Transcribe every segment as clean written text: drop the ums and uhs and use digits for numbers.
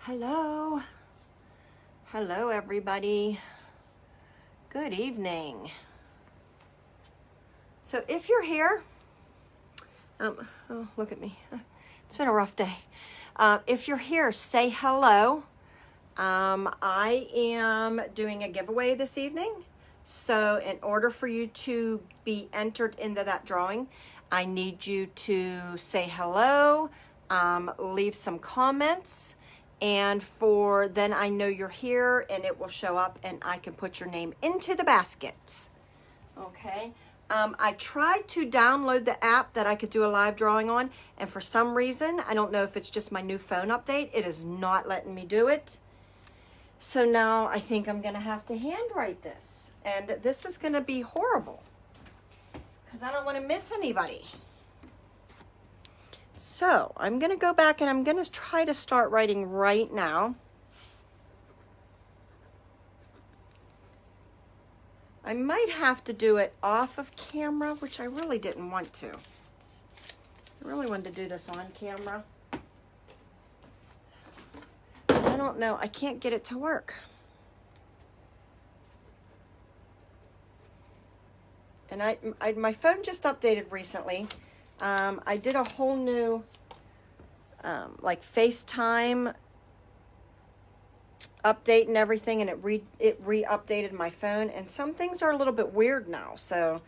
Hello. Hello, everybody. Good evening. So if you're here, oh, look at me. It's been a rough day. If you're here, say hello. I am doing a giveaway this evening. So in order for you to be entered into that drawing, I need you to say hello, leave some comments, and then I know you're here and it will show up and I can put your name into the basket. Okay. I tried to download the app that I could do a live drawing on, and for some reason, I don't know if it's just my new phone update, it is not letting me do it. So now I think I'm going to have to handwrite this, and this is going to be horrible because I don't want to miss anybody. So I'm going to go back and I'm going to try to start writing right now. I might have to do it off of camera, which I really didn't want to. I really wanted to do this on camera. I don't know. I can't get it to work. And my phone just updated recently. I did a whole new like FaceTime update and everything, and it re-updated my phone, and some things are a little bit weird now. So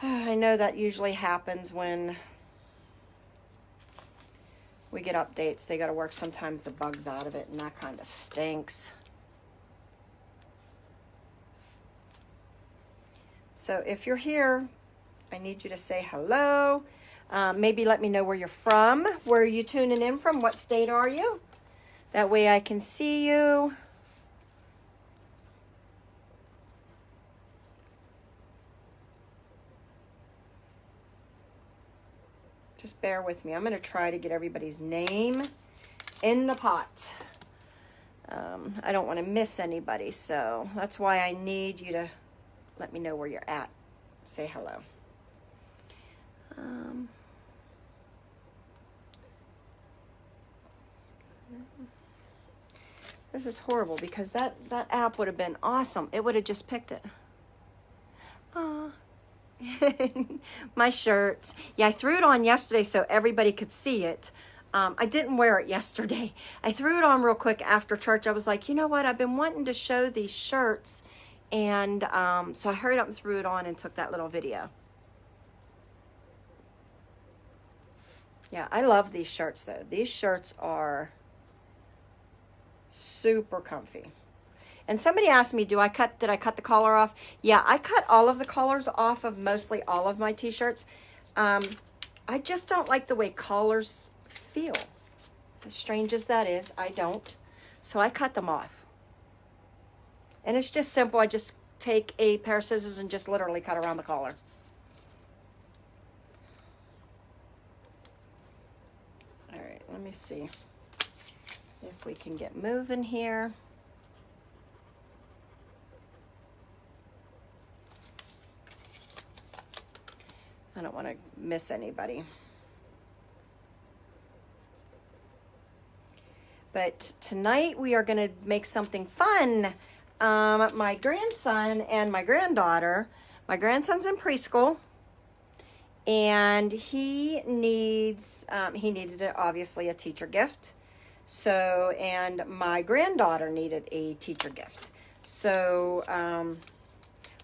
I know that usually happens when we get updates. They got to work sometimes the bugs out of it, and that kind of stinks. So if you're here, I need you to say hello. Maybe let me know where you're from. Where are you tuning in from? What state are you? That way I can see you. Just bear with me. I'm going to try to get everybody's name in the pot. I don't want to miss anybody, so that's why I need you to let me know where you're at. Say hello. This is horrible because that app would have been awesome. It would have just picked it. Aw. My shirts. Yeah, I threw it on yesterday so everybody could see it. I didn't wear it yesterday. I threw it on real quick after church. I was like, you know what? I've been wanting to show these shirts. And so I hurried up and threw it on and took that little video. Yeah, I love these shirts though. These shirts are super comfy. And somebody asked me, did I cut the collar off? Yeah, I cut all of the collars off of mostly all of my t-shirts. I just don't like the way collars feel. As strange as that is, I don't. So I cut them off. And it's just simple. I just take a pair of scissors and just literally cut around the collar. All right, let me see if we can get moving here. I don't want to miss anybody. But tonight we are going to make something fun. My grandson and my granddaughter, my grandson's in preschool, and he needed obviously a teacher gift. So, and my granddaughter needed a teacher gift. So,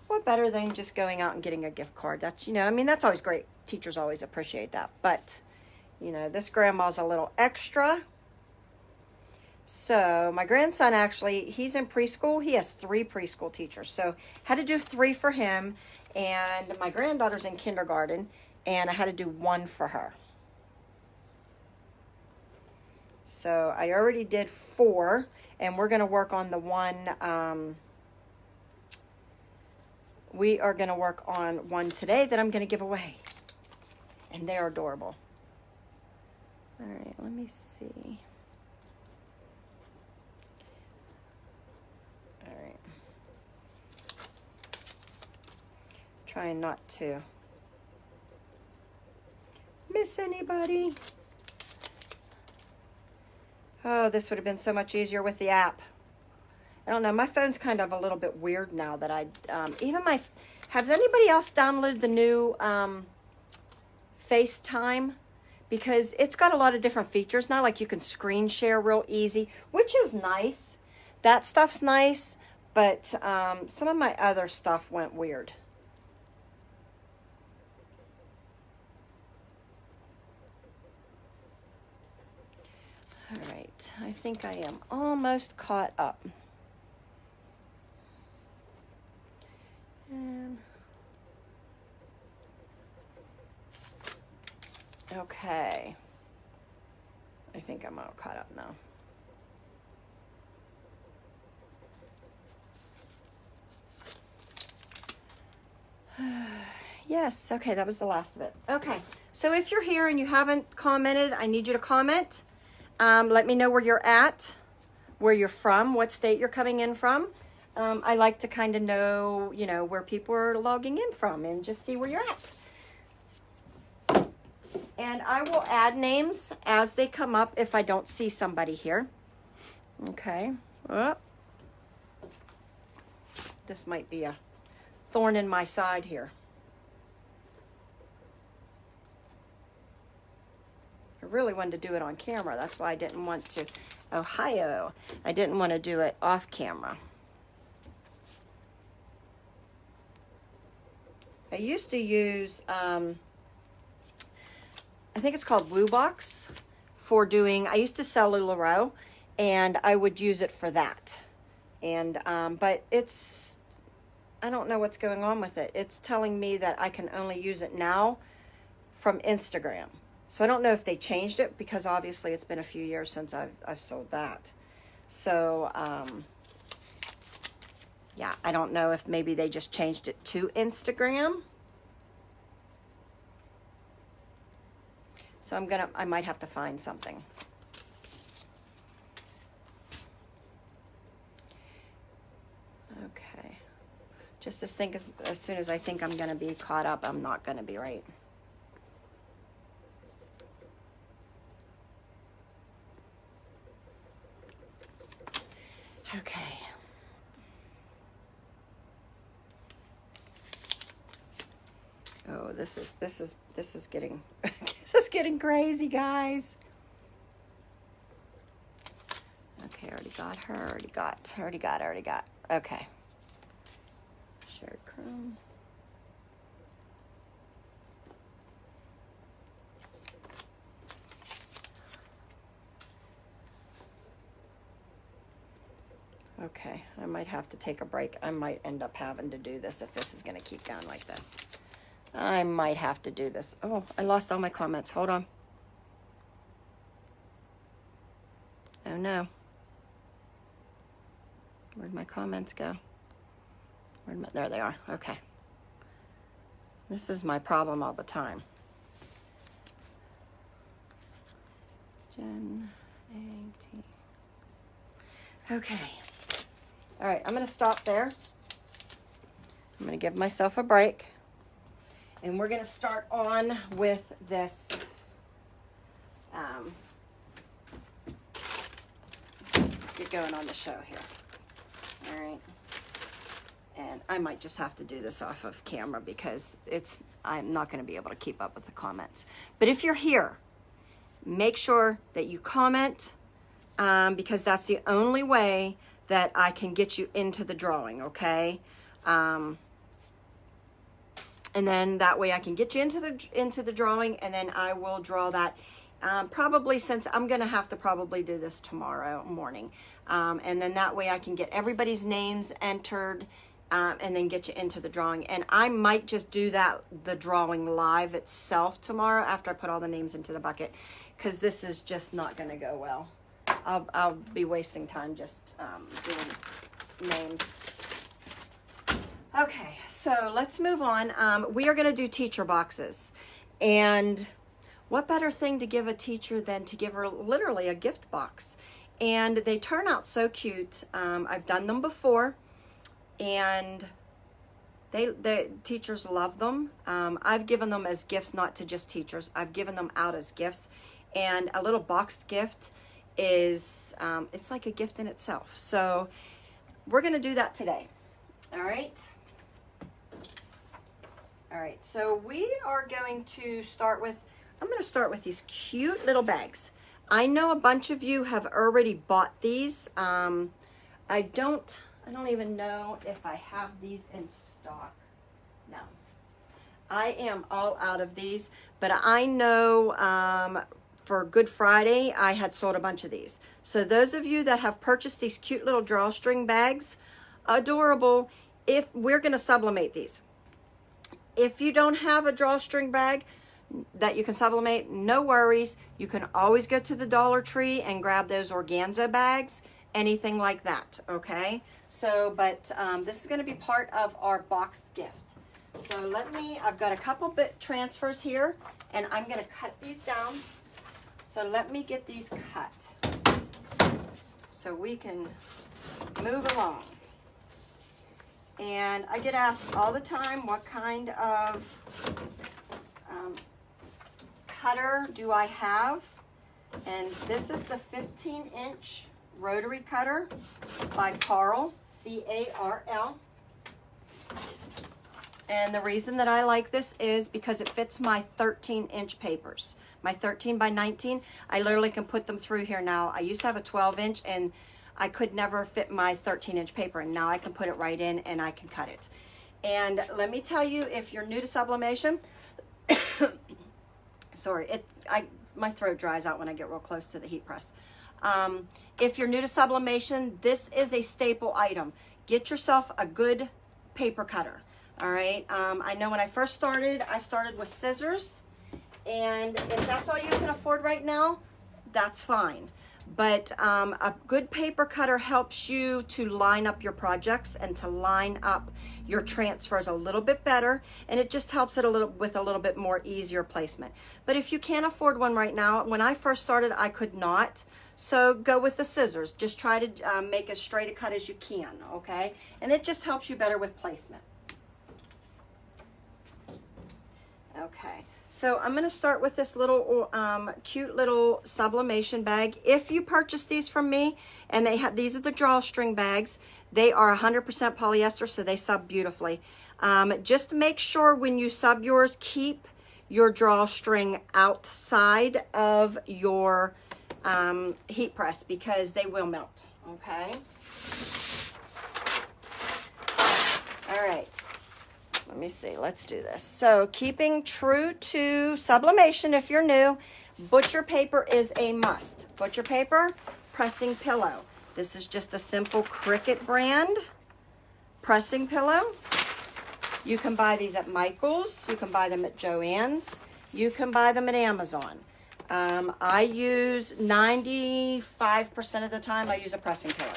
what better than just going out and getting a gift card? That's, I mean, that's always great. Teachers always appreciate that. But, this grandma's a little extra. So my grandson actually, he's in preschool. He has 3 preschool teachers. So had to do 3 for him. And my granddaughter's in kindergarten. And I had to do 1 for her. So I already did 4. And we're going to work on the one. We are going to work on one today that I'm going to give away. And they're adorable. All right, let me see. All right. Trying not to miss anybody. Oh, this would have been so much easier with the app. I don't know. My phone's kind of a little bit weird now that has anybody else downloaded the new FaceTime? Because it's got a lot of different features now, like you can screen share real easy, which is nice. That stuff's nice, but some of my other stuff went weird. All right, I think I am almost caught up. And okay, I think I'm all caught up now. Yes, okay, that was the last of it. Okay, so if you're here and you haven't commented, I need you to comment. Let me know where you're at, where you're from, what state you're coming in from. I like to kind of know, you know, where people are logging in from and just see where you're at. And I will add names as they come up if I don't see somebody here. Okay. Oh. This might be a thorn in my side here. I really wanted to do it on camera. That's why I didn't want to. Ohio. I didn't want to do it off camera. I used to use, I think it's called WooBox for doing, I used to sell LuLaRoe and I would use it for that. And, but it's, I don't know what's going on with it. It's telling me that I can only use it now from Instagram. So I don't know if they changed it because obviously it's been a few years since I've sold that. So, yeah, I don't know if maybe they just changed it to Instagram. So I might have to find something. Okay. Just as soon as I think I'm gonna be caught up, I'm not gonna be, right? Okay. Oh, this is getting this is getting crazy, guys. Okay, already got her. Already got. Okay. Shared Chrome. Okay, I might have to take a break. I might end up having to do this if this is going to keep going like this. I might have to do this. Oh, I lost all my comments. Hold on. Oh no. Where'd my comments go? There they are. Okay. This is my problem all the time. Jen A.T. Okay. All right, I'm going to stop there. I'm going to give myself a break. And we're going to start on with this get going on the show here. All right. And I might just have to do this off of camera because I'm not going to be able to keep up with the comments. But if you're here, make sure that you comment because that's the only way that I can get you into the drawing, okay? And then that way I can get you into the drawing, and then I will draw that. Probably, since I'm gonna have to probably do this tomorrow morning, and then that way I can get everybody's names entered, and then get you into the drawing. And I might just do the drawing live itself tomorrow after I put all the names into the bucket, because this is just not gonna go well. I'll be wasting time just doing names. Okay, so let's move on. We are going to do teacher boxes. And what better thing to give a teacher than to give her literally a gift box? And they turn out so cute. I've done them before, and the teachers love them. I've given them as gifts, not to just teachers. I've given them out as gifts, and a little boxed gift. is, it's like a gift in itself. So we're going to do that today. All right. All right. So we are going to start with, I'm going to start with these cute little bags. I know a bunch of you have already bought these. I don't even know if I have these in stock. No. I am all out of these, but I know for Good Friday, I had sold a bunch of these. So those of you that have purchased these cute little drawstring bags, adorable, if we're going to sublimate these. If you don't have a drawstring bag that you can sublimate, no worries. You can always go to the Dollar Tree and grab those organza bags, anything like that, okay? So, but this is going to be part of our boxed gift. So I've got a couple bit transfers here, and I'm going to cut these down. So let me get these cut so we can move along. And I get asked all the time, what kind of cutter do I have? And this is the 15-inch Rotary cutter by Carl, C-A-R-L. And the reason that I like this is because it fits my 13-inch papers. My 13 by 19, I literally can put them through here now. I used to have a 12-inch and I could never fit my 13-inch paper, and now I can put it right in and I can cut it. And let me tell you, if you're new to sublimation, sorry, my throat dries out when I get real close to the heat press. If you're new to sublimation, this is a staple item. Get yourself a good paper cutter. All right. I know when I first started, I started with scissors, and if that's all you can afford right now, that's fine. But a good paper cutter helps you to line up your projects and to line up your transfers a little bit better, and it just helps it with a little bit more easier placement. But if you can't afford one right now, when I first started, I could not. So go with the scissors. Just try to make as straight a cut as you can, okay? And it just helps you better with placement. Okay. So I'm going to start with this little cute little sublimation bag. If you purchase these from me, and these are the drawstring bags, they are 100% polyester, so they sub beautifully. Just make sure when you sub yours, keep your drawstring outside of your heat press, because they will melt, okay? All right. Let me see, let's do this. So keeping true to sublimation, if you're new, butcher paper is a must. Butcher paper, pressing pillow. This is just a simple Cricut brand pressing pillow. You can buy these at Michael's. You can buy them at Joann's. You can buy them at Amazon. I use 95% of the time, I use a pressing pillow.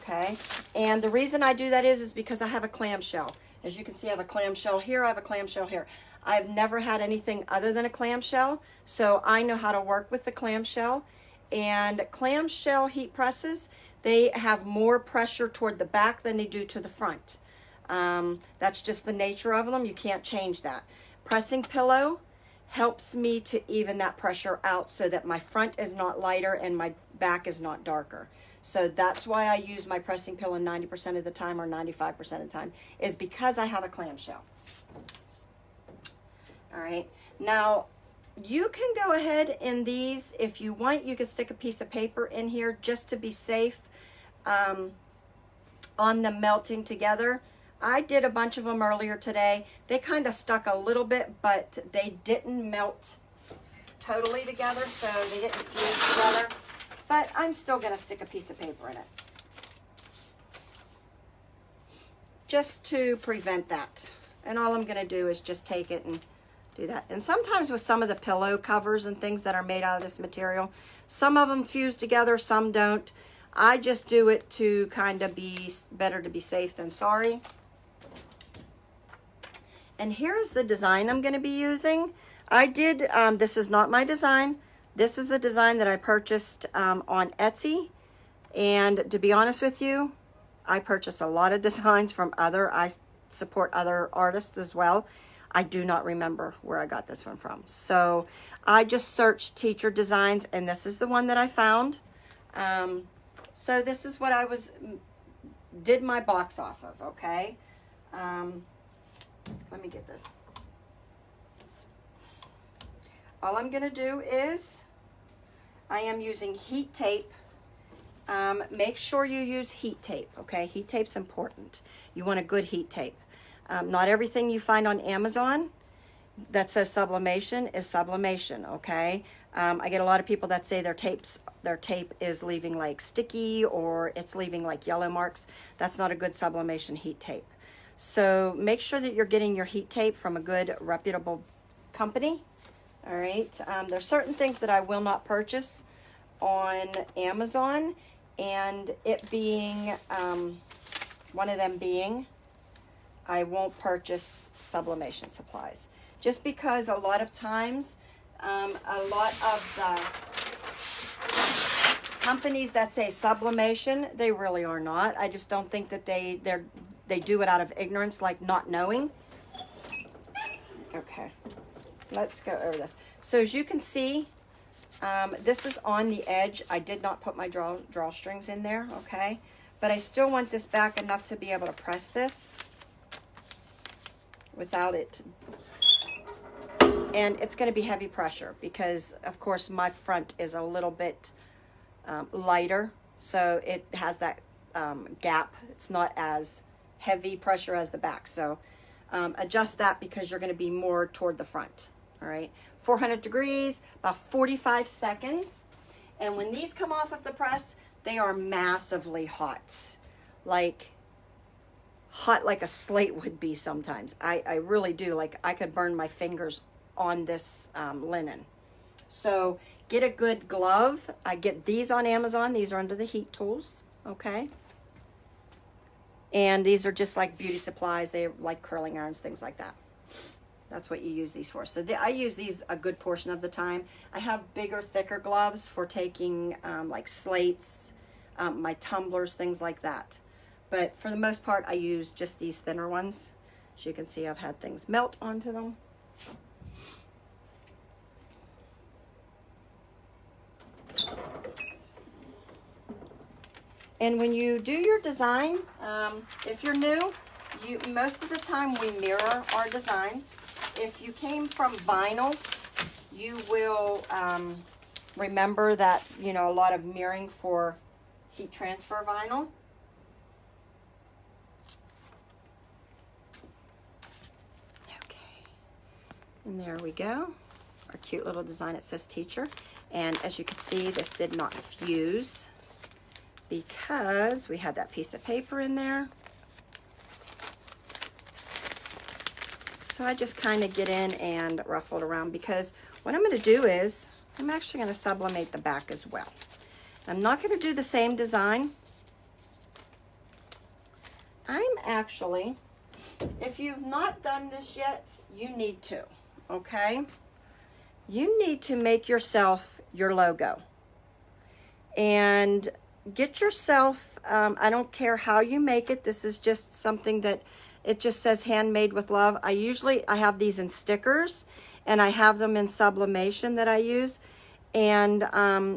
Okay, and the reason I do that is because I have a clamshell. As you can see, I have a clamshell here, I have a clamshell here. I've never had anything other than a clamshell, so I know how to work with the clamshell. And clamshell heat presses, they have more pressure toward the back than they do to the front. That's just the nature of them. You can't change that. Pressing pillow helps me to even that pressure out so that my front is not lighter and my back is not darker. So that's why I use my pressing pillow 90% of the time, or 95% of the time, is because I have a clamshell. All right. Now, you can go ahead in these, if you want, you can stick a piece of paper in here just to be safe on them melting together. I did a bunch of them earlier today. They kind of stuck a little bit, but they didn't melt totally together, so they didn't fuse together. But I'm still going to stick a piece of paper in it, just to prevent that. And all I'm going to do is just take it and do that. And sometimes with some of the pillow covers and things that are made out of this material, some of them fuse together, some don't. I just do it to kind of be better to be safe than sorry. And here's the design I'm going to be using. I did, this is not my design. This is a design that I purchased on Etsy. And to be honest with you, I purchase a lot of designs from I support other artists as well. I do not remember where I got this one from. So I just searched teacher designs, and this is the one that I found. So this is what I did my box off of, okay? Let me get this. All I'm gonna do is, I am using heat tape. Make sure you use heat tape, okay? Heat tape's important. You want a good heat tape. Not everything you find on Amazon that says sublimation is sublimation, okay? I get a lot of people that say their tape is leaving like sticky, or it's leaving like yellow marks. That's not a good sublimation heat tape. So make sure that you're getting your heat tape from a good, reputable company, all right? There's certain things that I will not purchase on Amazon, and it being, one of them being, I won't purchase sublimation supplies. Just because a lot of times, a lot of the companies that say sublimation, they really are not. I just don't think that they do it out of ignorance, like not knowing. Okay, let's go over this. So as you can see, this is on the edge. I did not put my drawstrings in there, okay? But I still want this back enough to be able to press this without it. And it's going to be heavy pressure because, of course, my front is a little bit lighter. So it has that gap. It's not as heavy pressure as the back. So adjust that because you're going to be more toward the front. All right. 400 degrees, about 45 seconds. And when these come off of the press, they are massively hot. Like hot like a slate would be sometimes. I really do. Like I could burn my fingers on this linen. So get a good glove. I get these on Amazon. These are under the heat tools. Okay. And these are just like beauty supplies. They're like curling irons, things like that. That's what you use these for. So I use these a good portion of the time. I have bigger, thicker gloves for taking like slates, my tumblers, things like that. But for the most part, I use just these thinner ones. As you can see, I've had things melt onto them. And when you do your design, if you're new, most of the time we mirror our designs. If you came from vinyl, you will remember that, you know, a lot of mirroring for heat transfer vinyl. Okay, and there we go. Our cute little design. It says teacher. And as you can see, this did not fuse because we had that piece of paper in there. So I just kind of get in and ruffle it around because what I'm going to do is I'm actually going to sublimate the back as well. I'm not going to do the same design. I'm actually, if you've not done this yet, you need to, okay? You need to make yourself your logo. And get yourself, I don't care how you make it. This is just something that it just says handmade with love. I have these in stickers and I have them in sublimation that I use. And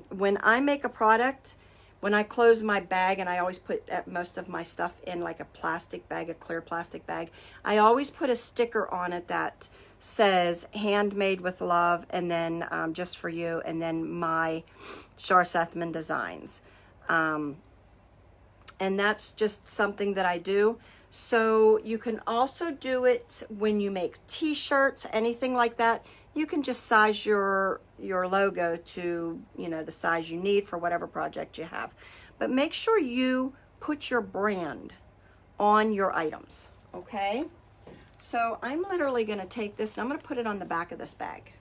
when I make a product, when I close my bag, and I always put most of my stuff in like a plastic bag, a clear plastic bag, I always put a sticker on it that says handmade with love, and then just for you, and then my Shar Sethman designs. And that's just something that I do. So you can also do it when you make t-shirts, anything like that. You can just size your logo to, you know, the size you need for whatever project you have. But make sure you put your brand on your items, okay? So I'm literally going to take this and I'm going to put it on the back of this bag.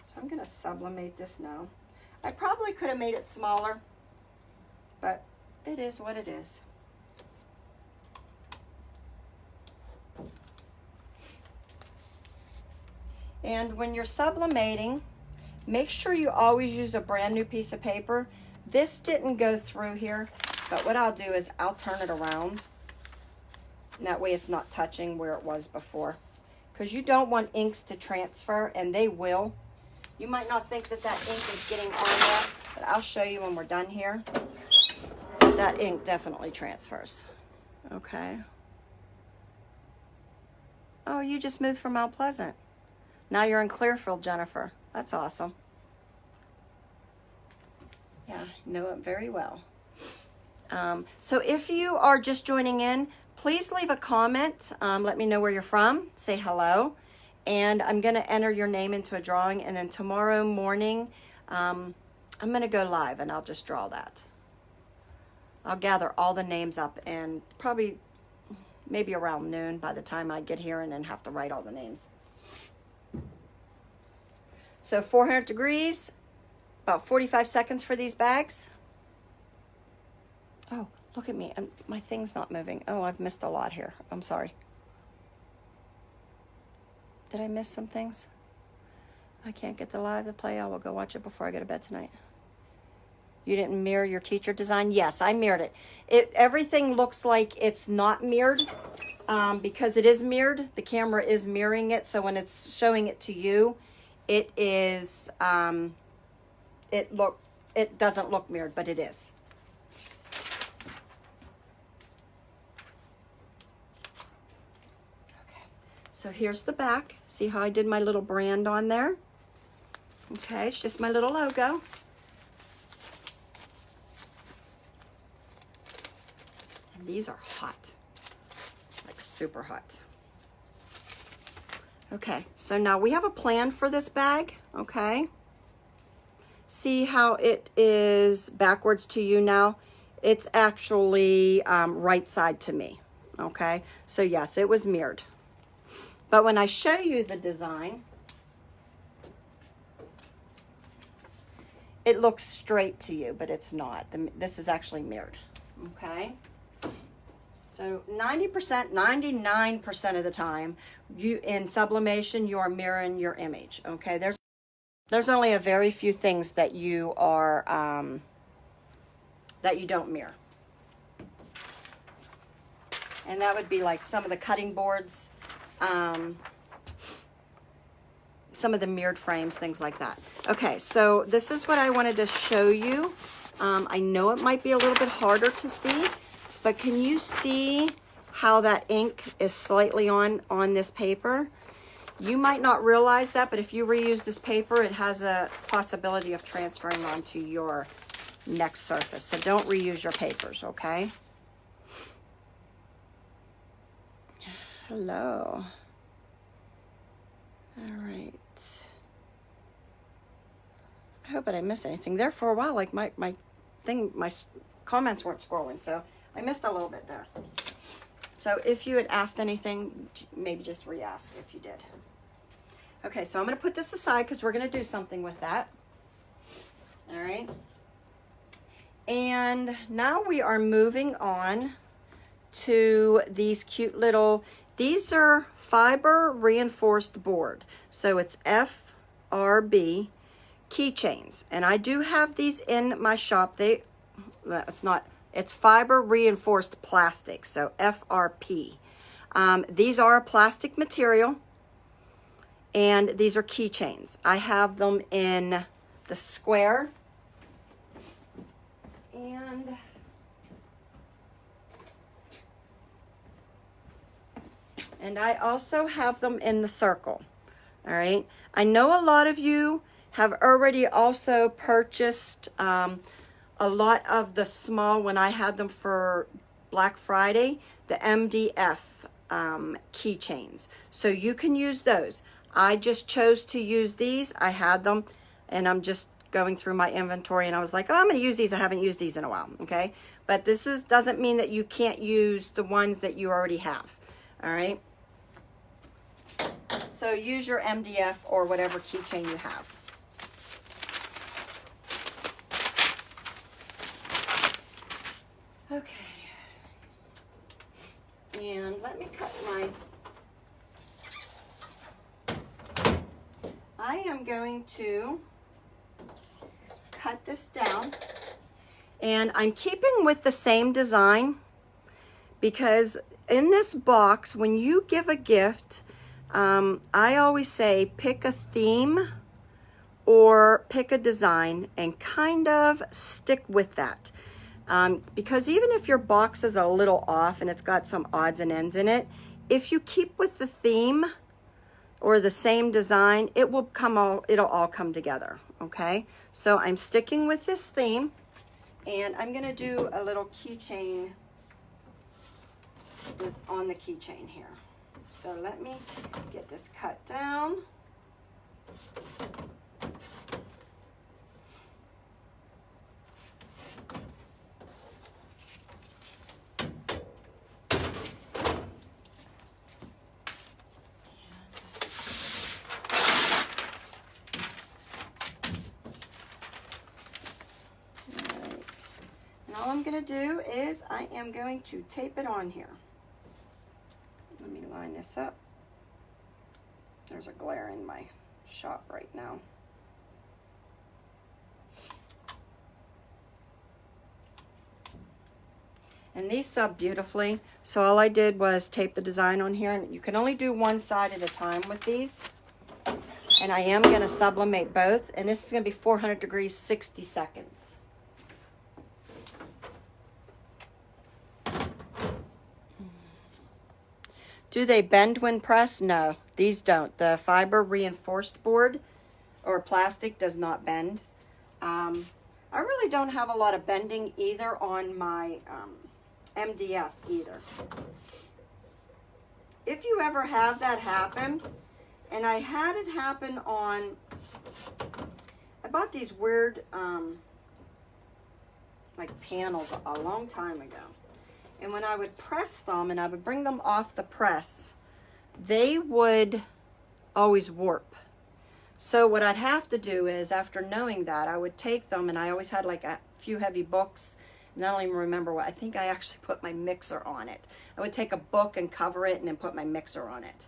So I'm going to sublimate this now. I probably could have made it smaller, but it is what it is. And when you're sublimating, make sure you always use a brand new piece of paper. This didn't go through here, but what I'll do is I'll turn it around. And that way it's not touching where it was before. because you don't want inks to transfer, and they will. You might not think that that ink is getting on there, but I'll show you when we're done here. That ink definitely transfers. Okay. Oh, you just moved from Mount Pleasant. Now you're in Clearfield, Jennifer. That's awesome. Yeah, I know it very well. So if you are just joining in, please leave a comment. Let me know where you're from. Say hello. And I'm going to enter your name into a drawing. And then tomorrow morning, I'm going to go live and I'll just draw that. I'll gather all the names up, and probably maybe around noon by the time I get here and then have to write all the names. So 400 degrees, about 45 seconds for these bags. Oh, look at me. My thing's not moving. Oh, I've missed a lot here. I'm sorry. Did I miss some things? I can't get the live to play. I will go watch it before I go to bed tonight. You didn't mirror your teacher design? Yes, I mirrored it. Everything looks like it's not mirrored because it is mirrored. The camera is mirroring it, so when it's showing it to you, it is it doesn't look mirrored, but it is. Okay, so here's the back. See how I did my little brand on there? Okay, it's just my little logo. These are hot, like super hot. Okay, so now we have a plan for this bag, okay? See how it is backwards to you now? It's actually right side to me, okay? So yes, it was mirrored. But when I show you the design, it looks straight to you, but it's not. This is actually mirrored, okay? So 90%, 99% of the time, you in sublimation, you are mirroring your image. Okay, there's only a very few things that you are that you don't mirror, and that would be like some of the cutting boards, some of the mirrored frames, things like that. Okay, so this is what I wanted to show you. I know it might be a little bit harder to see. But can you see how that ink is slightly on this paper? You might not realize that, but if you reuse this paper, it has a possibility of transferring onto your next surface. So don't reuse your papers, okay? Hello. All right. I hope I didn't miss anything. There for a while, like my comments weren't scrolling, so I missed a little bit there. So if you had asked anything, maybe just re-ask if you did. Okay, so I'm going to put this aside because we're going to do something with that. All right. And now we are moving on to these cute little, these are fiber reinforced board. So it's FRB keychains. And I do have these in my shop. It's fiber reinforced plastic, so FRP. These are a plastic material, and these are keychains. I have them in the square, and I also have them in the circle. All right. I know a lot of you have already also purchased a lot of the small, when I had them for Black Friday, the MDF keychains. So you can use those. I just chose to use these. I had them, and I'm just going through my inventory, and I was like, oh, I'm going to use these. I haven't used these in a while, okay? But this doesn't mean that you can't use the ones that you already have, all right? So use your MDF or whatever keychain you have. Okay, and let me cut I am going to cut this down, and I'm keeping with the same design because in this box, when you give a gift, I always say pick a theme or pick a design and kind of stick with that. Because even if your box is a little off and it's got some odds and ends in it, if you keep with the theme or the same design, it'll all come together, okay? So I'm sticking with this theme, and I'm gonna do a little keychain just on the keychain here. So let me get this cut down. All I'm going to do is I am going to tape it on here. Let me line this up. There's a glare in my shop right now. And these sub beautifully. So all I did was tape the design on here, and you can only do one side at a time with these. And I am going to sublimate both, and this is going to be 400 degrees, 60 seconds. Do they bend when pressed? No, these don't. The fiber reinforced board or plastic does not bend. I really don't have a lot of bending either on my MDF either. If you ever have that happen, and I had it happen on, I bought these weird like panels a long time ago. And when I would press them and I would bring them off the press, they would always warp. So what I'd have to do is, after knowing that, I would take them, and I always had like a few heavy books, and I don't even remember what, I think I actually put my mixer on it. I would take a book and cover it and then put my mixer on it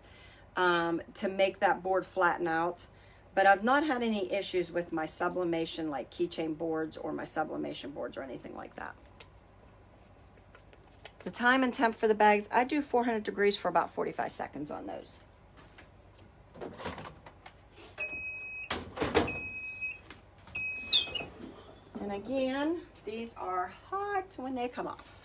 to make that board flatten out. But I've not had any issues with my sublimation like keychain boards or my sublimation boards or anything like that. The time and temp for the bags, I do 400 degrees for about 45 seconds on those. And again, these are hot when they come off.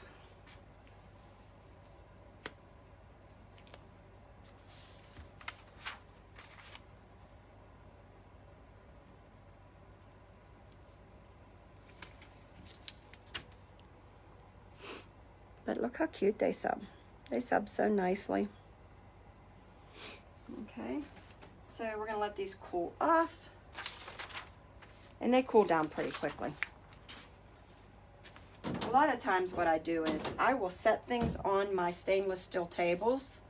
But look how cute they sub. They sub so nicely. Okay, so we're gonna let these cool off. And they cool down pretty quickly. A lot of times what I do is I will set things on my stainless steel tables,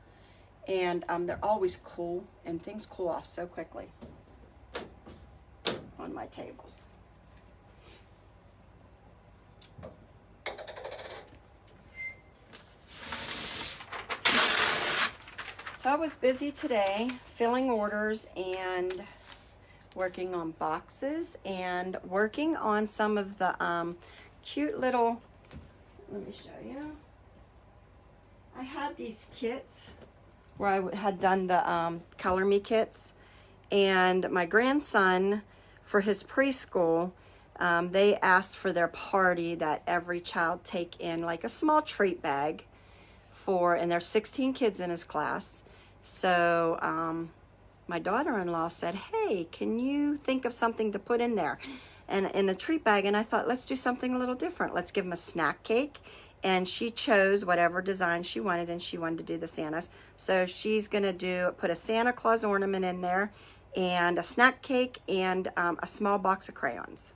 and they're always cool, and things cool off so quickly on my tables. So I was busy today filling orders and working on boxes and working on some of the cute little, let me show you. I had these kits where I had done the Color Me kits, and my grandson, for his preschool, they asked for their party that every child take in like a small treat bag for, and there's 16 kids in his class. So my daughter-in-law said, hey, can you think of something to put in there? And in the treat bag, and I thought, let's do something a little different. Let's give them a snack cake. And she chose whatever design she wanted, and she wanted to do the Santas. So she's gonna put a Santa Claus ornament in there, and a snack cake, and a small box of crayons.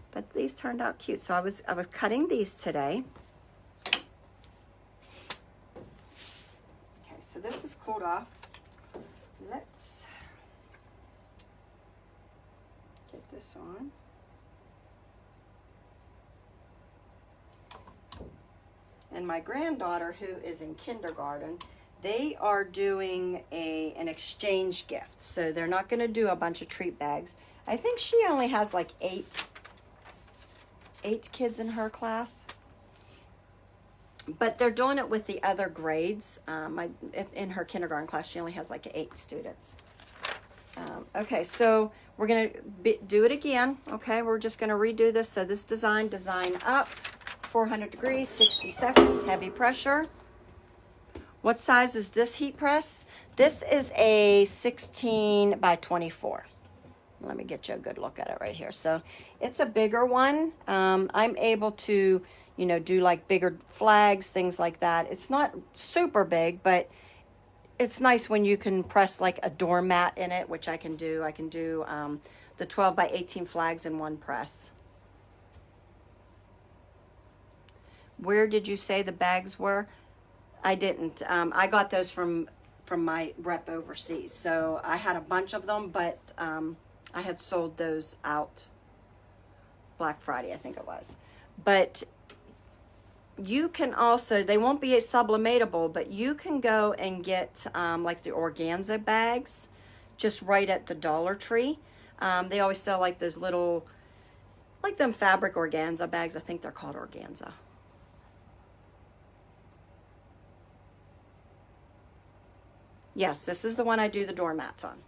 But these turned out cute. So I was cutting these today. So this is cooled off. Let's get this on. And my granddaughter, who is in kindergarten, they are doing an exchange gift. So they're not going to do a bunch of treat bags. I think she only has like eight kids in her class. but they're doing it with the other grades. In her kindergarten class, she only has like 8 students. Okay, so we're going to do it again. Okay, we're just going to redo this. So this design up, 400 degrees, 60 seconds, heavy pressure. What size is this heat press? This is a 16 by 24. Let me get you a good look at it right here. So it's a bigger one. I'm able to, you know, do like bigger flags, things like that. It's not super big, but it's nice when you can press like a doormat in it, which I can do. I can do the 12 by 18 flags in one press. Where did you say the bags were? I didn't. I got those from my rep overseas. So I had a bunch of them, but I had sold those out Black Friday, I think it was. But you can also, they won't be sublimatable, but you can go and get like the organza bags just right at the Dollar Tree. They always sell like those little, like them fabric organza bags. I think they're called organza. Yes, this is the one I do the doormats on.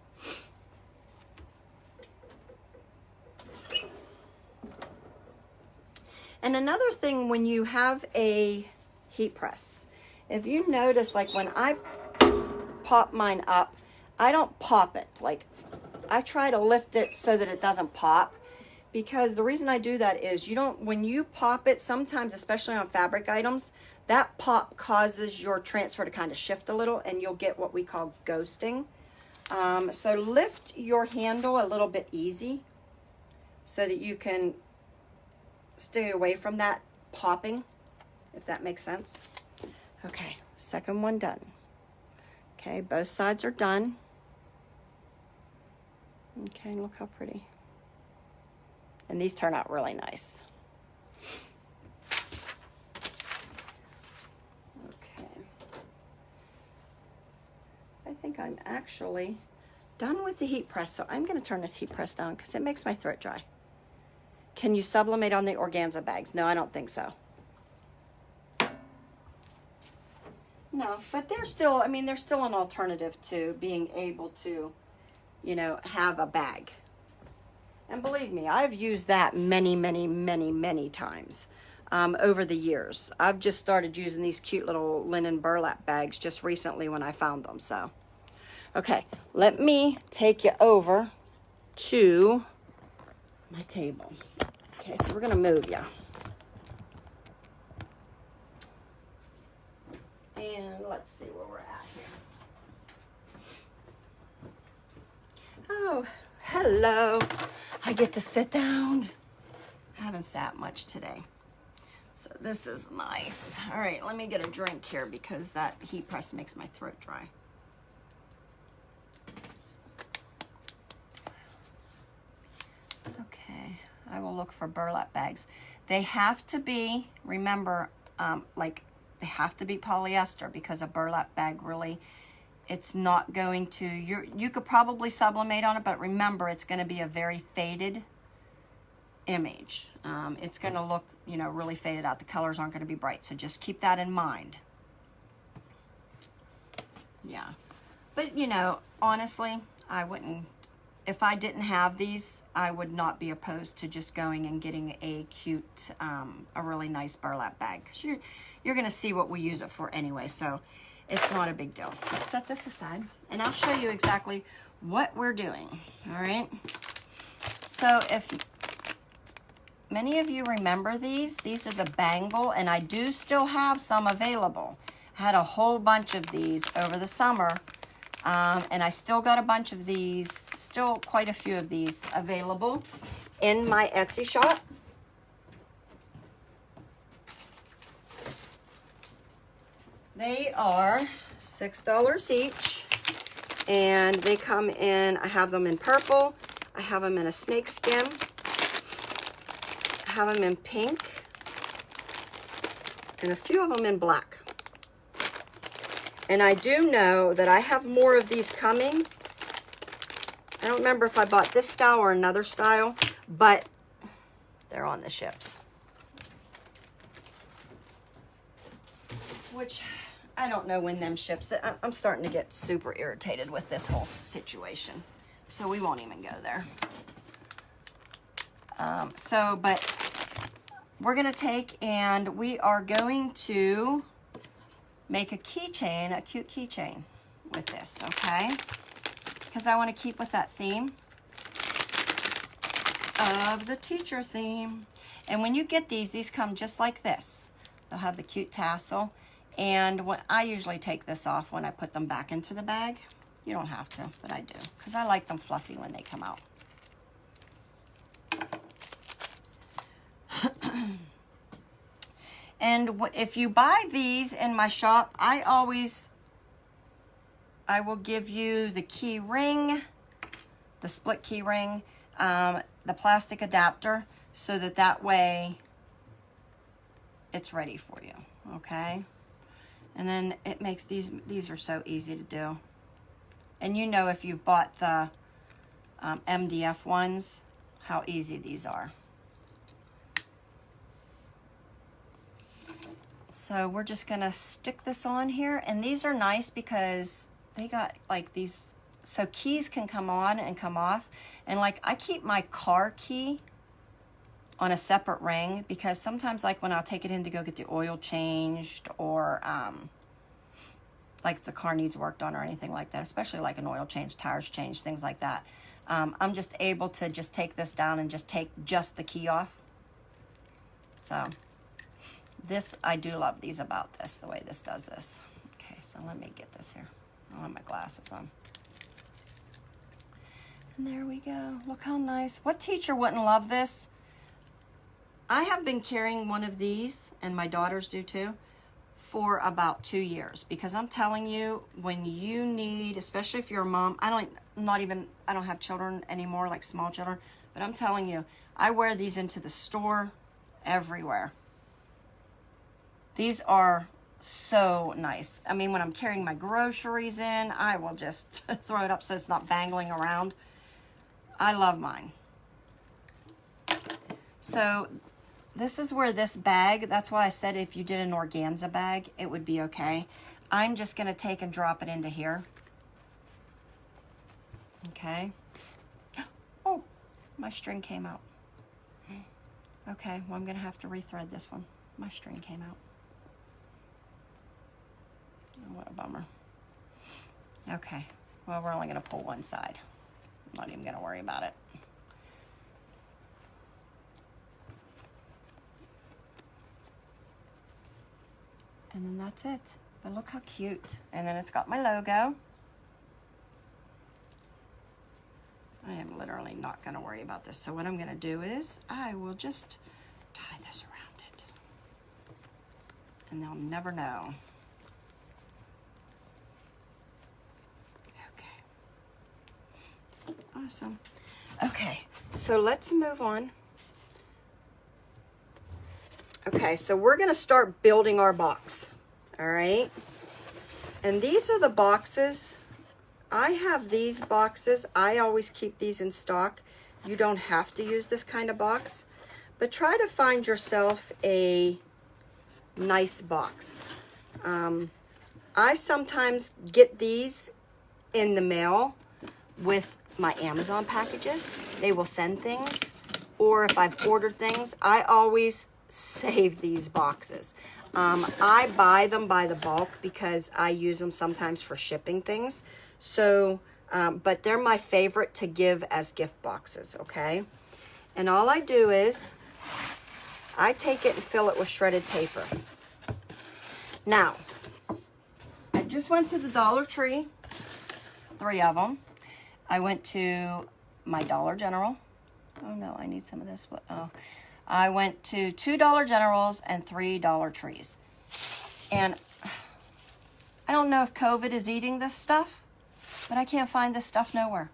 And another thing, when you have a heat press, if you notice, like when I pop mine up, I don't pop it. Like I try to lift it so that it doesn't pop, because the reason I do that is when you pop it, sometimes, especially on fabric items, that pop causes your transfer to kind of shift a little and you'll get what we call ghosting. So lift your handle a little bit easy so that you can stay away from that popping, if that makes sense. Okay, second one done. Okay, both sides are done. Okay, look how pretty. And these turn out really nice. Okay. I think I'm actually done with the heat press, so I'm going to turn this heat press down because it makes my throat dry. Can you sublimate on the organza bags? No, I don't think so. No, but they're still, I mean, they're still an alternative to being able to, you know, have a bag. And believe me, I've used that many, many, many, many times over the years. I've just started using these cute little linen burlap bags just recently when I found them. So, okay, let me take you over to my table. Okay, so we're going to move you. And let's see where we're at here. Oh, hello. I get to sit down. I haven't sat much today, so this is nice. All right, let me get a drink here because that heat press makes my throat dry. Okay, I will look for burlap bags. They have to be, remember, they have to be polyester, because a burlap bag really, it's not going to, you could probably sublimate on it, but remember, it's going to be a very faded image. It's going to look, you know, really faded out. The colors aren't going to be bright, so just keep that in mind. Yeah, but you know, honestly, I wouldn't, if I didn't have these, I would not be opposed to just going and getting a cute, a really nice burlap bag, because you're going to see what we use it for anyway, so it's not a big deal. Let's set this aside, and I'll show you exactly what we're doing, all right? So if many of you remember these are the bangle, and I do still have some available. I had a whole bunch of these over the summer, and I still got a bunch of these, still quite a few of these available in my Etsy shop. They are $6 each, and they come in, I have them in purple, I have them in a snake skin, I have them in pink, and a few of them in black. And I do know that I have more of these coming. I don't remember if I bought this style or another style, but they're on the ships. which I don't know when them ships. I'm starting to get super irritated with this whole situation. So we won't even go there. But we're gonna take and we are going to make a keychain, a cute keychain with this, okay? Because I want to keep with that theme of the teacher theme. And when you get these come just like this. They'll have the cute tassel. And what I usually take this off when I put them back into the bag. You don't have to, but I do, because I like them fluffy when they come out. And if you buy these in my shop, I will give you the key ring, the split key ring, the plastic adapter, so that way it's ready for you, okay? And then it makes these are so easy to do. And you know, if you've bought the MDF ones, how easy these are. So we're just gonna stick this on here, and these are nice because they got like these, so keys can come on and come off. And like I keep my car key on a separate ring because sometimes like when I'll take it in to go get the oil changed, or like the car needs worked on or anything like that, especially like an oil change, tires change, things like that. I'm just able to just take this down and just take just the key off. So this, I do love these about this, the way this does this. Okay, so let me get this here. I don't have my glasses on. And there we go. Look how nice. What teacher wouldn't love this? I have been carrying one of these, and my daughters do too, for about 2 years, because I'm telling you, when you need, especially if you're a mom, I don't have children anymore, like small children, but I'm telling you, I wear these into the store everywhere. These are so nice. I mean, when I'm carrying my groceries in, I will just throw it up so it's not bangling around. I love mine. So this is where this bag, that's why I said if you did an organza bag, it would be okay. I'm just gonna take and drop it into here. Okay. Oh, my string came out. Okay, well I'm gonna have to rethread this one. My string came out. Oh, what a bummer. Okay, well we're only gonna pull one side. I'm not even gonna worry about it. And then that's it. But look how cute. And then it's got my logo. I am literally not gonna worry about this. So what I'm gonna do is I will just tie this around it. And they'll never know. Okay. Awesome. Okay, so let's move on. Okay, so we're gonna start building our box, all right? And these are the boxes. I have these boxes. I always keep these in stock. You don't have to use this kind of box, but try to find yourself a nice box. I sometimes get these in the mail with my Amazon packages. They will send things, or if I've ordered things, I always save these boxes. I buy them by the bulk because I use them sometimes for shipping things. So, but they're my favorite to give as gift boxes, okay? And all I do is I take it and fill it with shredded paper. Now, I just went to the Dollar Tree, 3 of them. I went to my Dollar General. Oh no, I need some of this. Oh. I went to 2 Dollar Generals and 3 Dollar Trees. And I don't know if COVID is eating this stuff, but I can't find this stuff nowhere.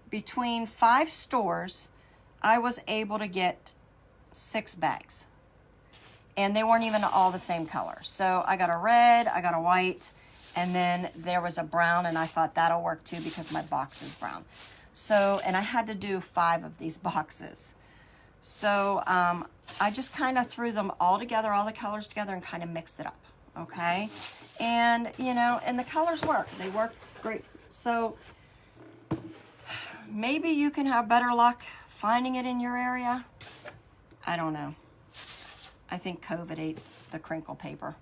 Between 5 stores, I was able to get 6 bags. And they weren't even all the same color. So I got a red, I got a white, and then there was a brown, and I thought that'll work too because my box is brown. So, and I had to do 5 of these boxes. So I just kind of threw them all together, all the colors together, and kind of mixed it up, okay? And, you know, and the colors work. They work great. So maybe you can have better luck finding it in your area. I don't know. I think COVID ate the crinkle paper.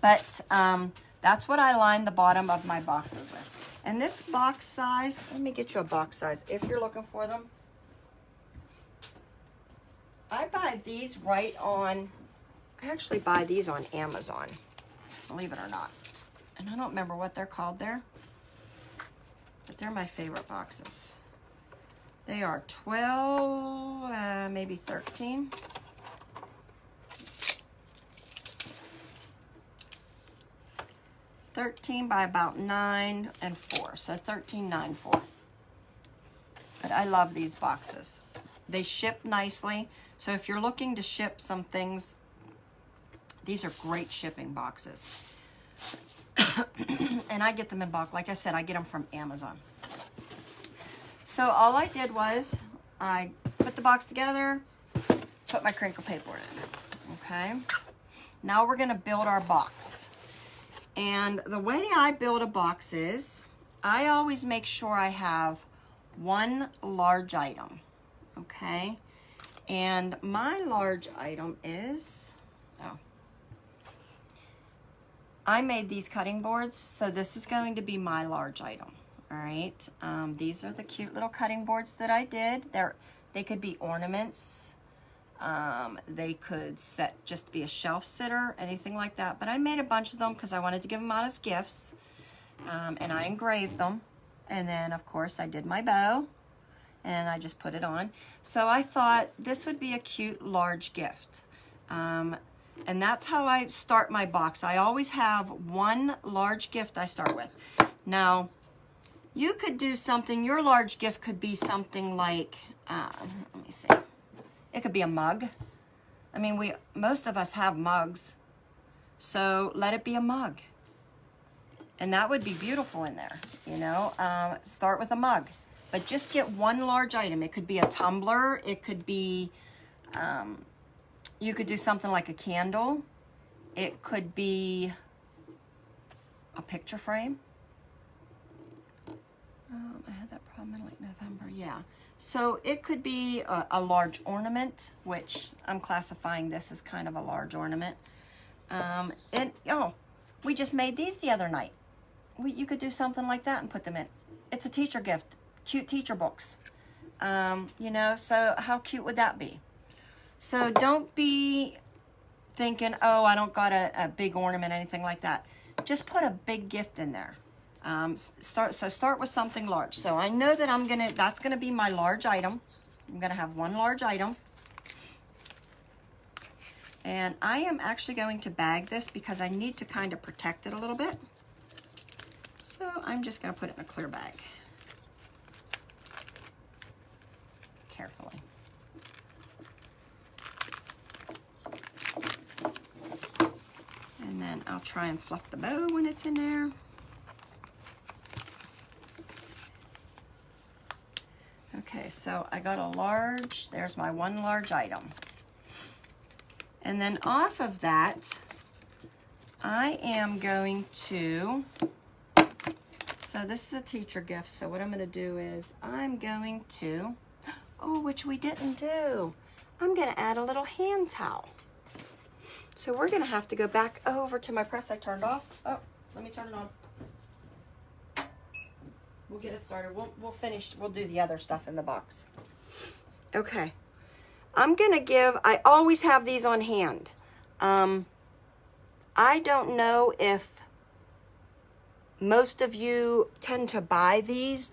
But that's what I line the bottom of my boxes with. And this box size, let me get you a box size if you're looking for them. I buy these right on, I actually buy these on Amazon, believe it or not. And I don't remember what they're called there, but they're my favorite boxes. They are 12, maybe 13. $13 by about 9 and 4, so 13, 9, 4. But I love these boxes. They ship nicely, so if you're looking to ship some things, these are great shipping boxes. And I get them in bulk. Like I said, I get them from Amazon. So all I did was I put the box together, put my crinkle paper in. Okay. Now we're going to build our box. And the way I build a box is I always make sure I have one large item. Okay. And my large item is, I made these cutting boards, so this is going to be my large item. All right, these are the cute little cutting boards that I did. They could be ornaments. They could just be a shelf sitter, anything like that. But I made a bunch of them because I wanted to give them out as gifts. And I engraved them. And then, of course, I did my bow. And I just put it on. So I thought this would be a cute large gift. And that's how I start my box. I always have one large gift I start with. Now, you could do something, your large gift could be something like, let me see. It could be a mug. I mean, most of us have mugs. So let it be a mug. And that would be beautiful in there, you know. Start with a mug. But just get one large item. It could be a tumbler. It could be, you could do something like a candle. It could be a picture frame. I had that problem in late November, yeah. So it could be a large ornament, which I'm classifying this as kind of a large ornament. We just made these the other night. You could do something like that and put them in. It's a teacher gift, cute teacher books. You know, so how cute would that be? So don't be thinking, oh, I don't got a big ornament, anything like that. Just put a big gift in there. Start with something large. So I know that that's gonna be my large item. I'm gonna have one large item. And I am actually going to bag this because I need to kind of protect it a little bit. So I'm just gonna put it in a clear bag. Carefully. And then I'll try and fluff the bow when it's in there. Okay, so I got a large, there's my one large item. And then off of that, I am going to, so this is a teacher gift, so what I'm gonna do is I'm going to, which we didn't do, I'm gonna add a little hand towel. So we're gonna have to go back over to my press I turned off. Oh, let me turn it on. We'll get it started. We'll finish. We'll do the other stuff in the box. Okay. I'm going to give, I always have these on hand. I don't know if most of you tend to buy these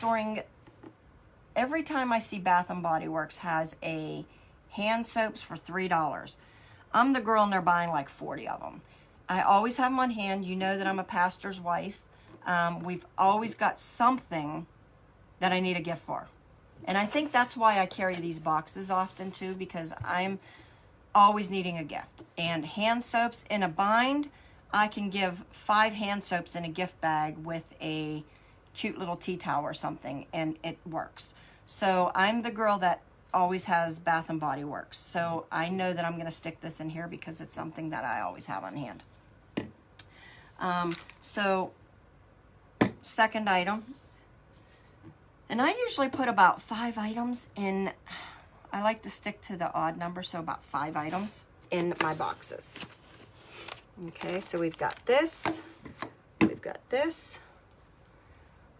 every time I see Bath & Body Works has a hand soaps for $3. I'm the girl and they're buying like 40 of them. I always have them on hand. You know that I'm a pastor's wife. We've always got something that I need a gift for. And I think that's why I carry these boxes often too, because I'm always needing a gift. And hand soaps in a bind, I can give 5 hand soaps in a gift bag with a cute little tea towel or something, and it works. So I'm the girl that always has Bath and Body Works. So I know that I'm going to stick this in here because it's something that I always have on hand. So second item, and I usually put about 5 items in. I like to stick to the odd number, so about 5 items in my boxes. Okay, so we've got this, we've got this,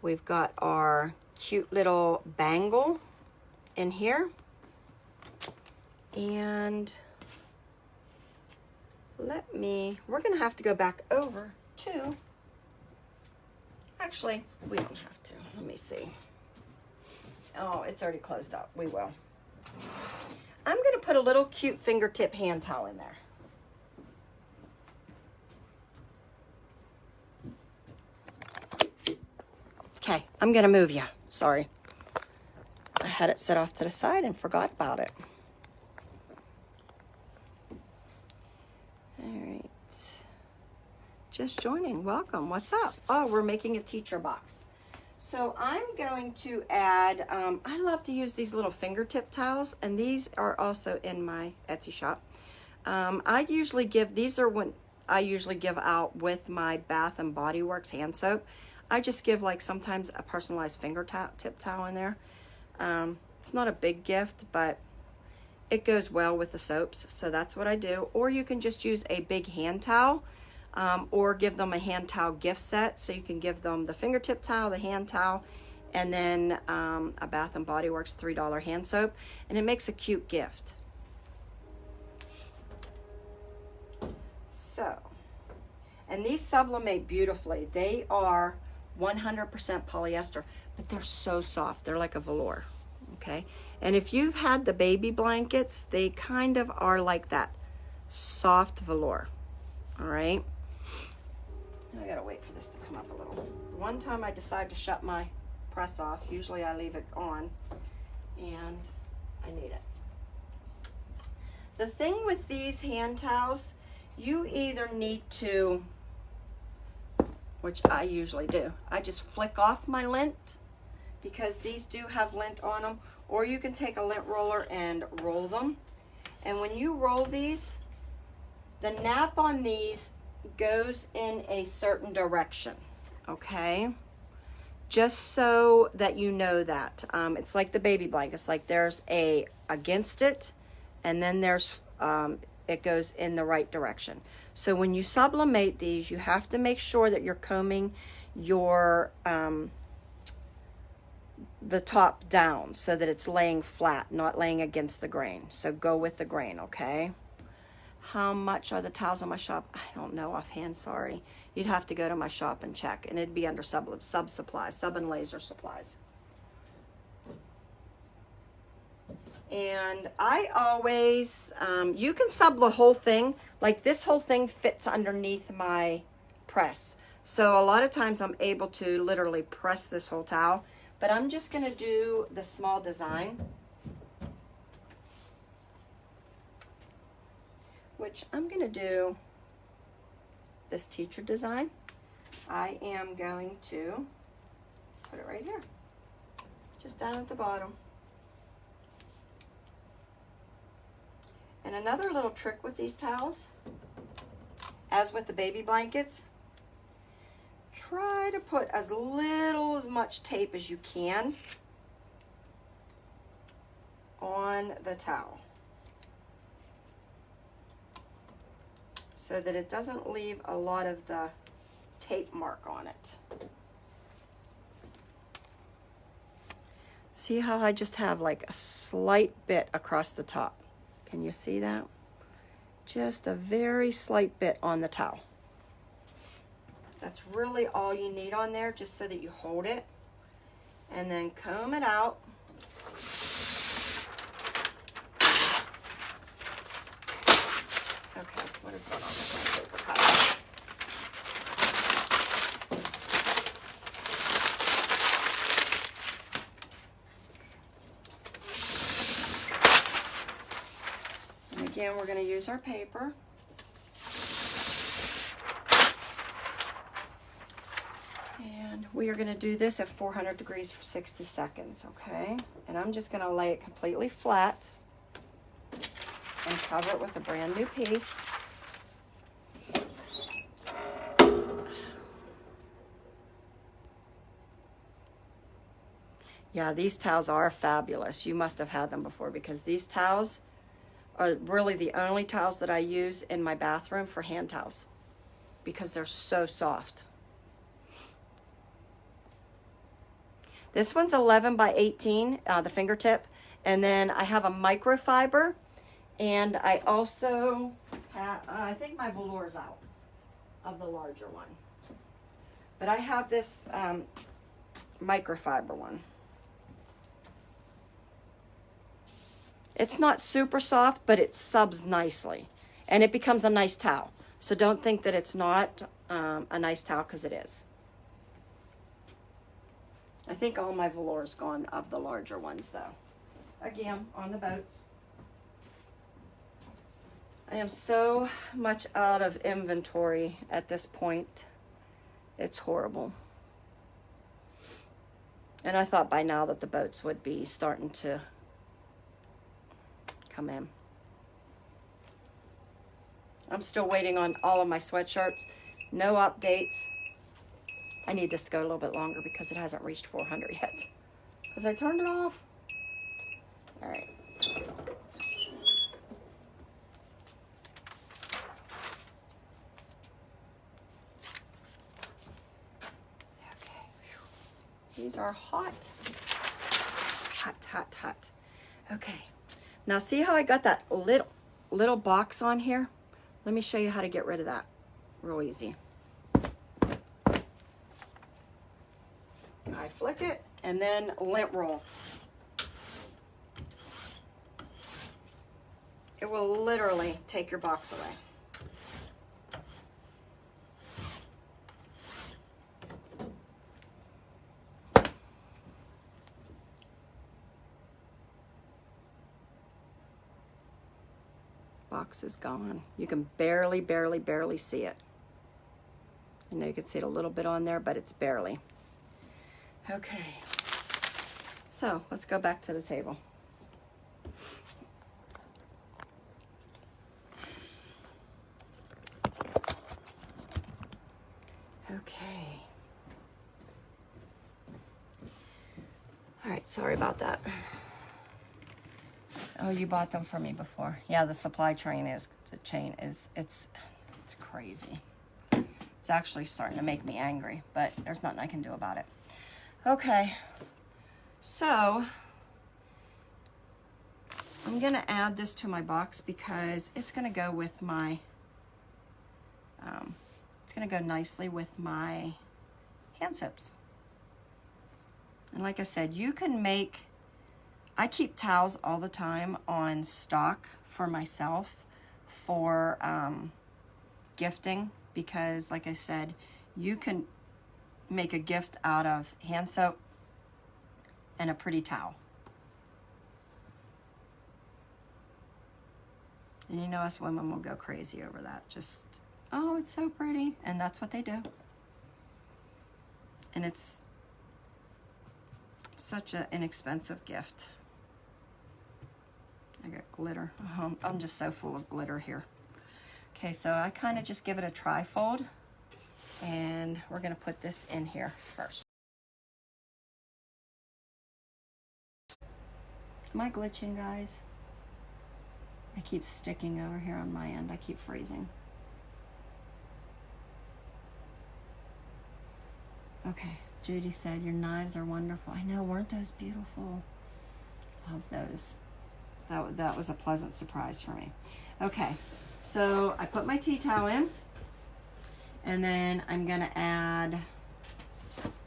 we've got our cute little bangle in here, and we're gonna have to go back over to, actually, we don't have to, let me see. Oh, it's already closed up, we will. I'm gonna put a little cute fingertip hand towel in there. Okay, I'm gonna move you, sorry. I had it set off to the side and forgot about it. All right, just joining, welcome, what's up? Oh, we're making a teacher box. So I'm going to add, I love to use these little fingertip towels, and these are also in my Etsy shop. I usually give, these are when I usually give out with my Bath and Body Works hand soap. I just give like sometimes a personalized fingertip towel in there. It's not a big gift, but it goes well with the soaps, so that's what I do. Or you can just use a big hand towel, or give them a hand towel gift set. So you can give them the fingertip towel, the hand towel, and then a Bath and Body Works $3 hand soap, and it makes a cute gift. So, and these sublimate beautifully. They are 100% polyester, but they're so soft. They're like a velour, okay? And if you've had the baby blankets, they kind of are like that soft velour, all right? I gotta wait for this to come up a little. One time I decided to shut my press off. Usually I leave it on, and I need it. The thing with these hand towels, you either need to, which I usually do, I just flick off my lint because these do have lint on them, or you can take a lint roller and roll them. And when you roll these, the nap on these goes in a certain direction, okay? Just so that you know that. It's like the baby blankets, like there's a against it, and then there's it goes in the right direction. So when you sublimate these, you have to make sure that you're combing your the top down so that it's laying flat, not laying against the grain. So go with the grain, okay? How much are the towels on my shop? I don't know offhand, sorry. You'd have to go to my shop and check, and it'd be under sub supplies, sub and laser supplies. And I always, you can sub the whole thing, like this whole thing fits underneath my press. So a lot of times I'm able to literally press this whole towel, but I'm just gonna do the small design, which I'm gonna do this teacher design. I am going to put it right here, just down at the bottom. And another little trick with these towels, as with the baby blankets, try to put as much tape as you can on the towel so that it doesn't leave a lot of the tape mark on it. See how I just have like a slight bit across the top? Can you see that? Just a very slight bit on the towel. That's really all you need on there, just so that you hold it. And then comb it out. Okay, what is going on with my paper cutter? Again, we're going to use our paper. And we are going to do this at 400 degrees for 60 seconds, okay? And I'm just going to lay it completely flat and cover it with a brand new piece. Yeah, these towels are fabulous. You must have had them before, because these towels are really the only towels that I use in my bathroom for hand towels, because they're so soft. This one's 11 by 18, the fingertip, and then I have a microfiber, and I also have, I think my velour is out of the larger one, but I have this microfiber one. It's not super soft, but it subs nicely, and it becomes a nice towel. So don't think that it's not a nice towel, because it is. I think all my velour is gone of the larger ones, though. Again, on the boats. I am so much out of inventory at this point. It's horrible. And I thought by now that the boats would be starting to come in. I'm still waiting on all of my sweatshirts. No updates. I need this to go a little bit longer because it hasn't reached 400 yet. Because I turned it off. All right. Okay. These are hot. Hot, hot, hot. Okay. Now see how I got that little box on here? Let me show you how to get rid of that. Real easy. I flick it and then lint roll. It will literally take your box away. Box is gone. You can barely see it. I know you can see it a little bit on there, but it's barely. Okay, so let's go back to the table. Okay. All right, sorry about that. Oh, you bought them for me before. Yeah, the supply chain is it's crazy. It's actually starting to make me angry, but there's nothing I can do about it. Okay, so I'm gonna add this to my box because it's gonna go with my, it's gonna go nicely with my hand soaps. And like I said, you can make, I keep towels all the time on stock for myself for gifting, because like I said, you can make a gift out of hand soap and a pretty towel. And you know us women will go crazy over that. Just, oh, it's so pretty. And that's what they do. And it's such an inexpensive gift. I got glitter. I'm just so full of glitter here. Okay, so I kind of just give it a tri-fold. And we're going to put this in here first. Am I glitching, guys? I keep sticking over here on my end. I keep freezing. Okay, Judy said, your knives are wonderful. I know, weren't those beautiful? Love those. That was a pleasant surprise for me. Okay, so I put my tea towel in. And then I'm gonna add,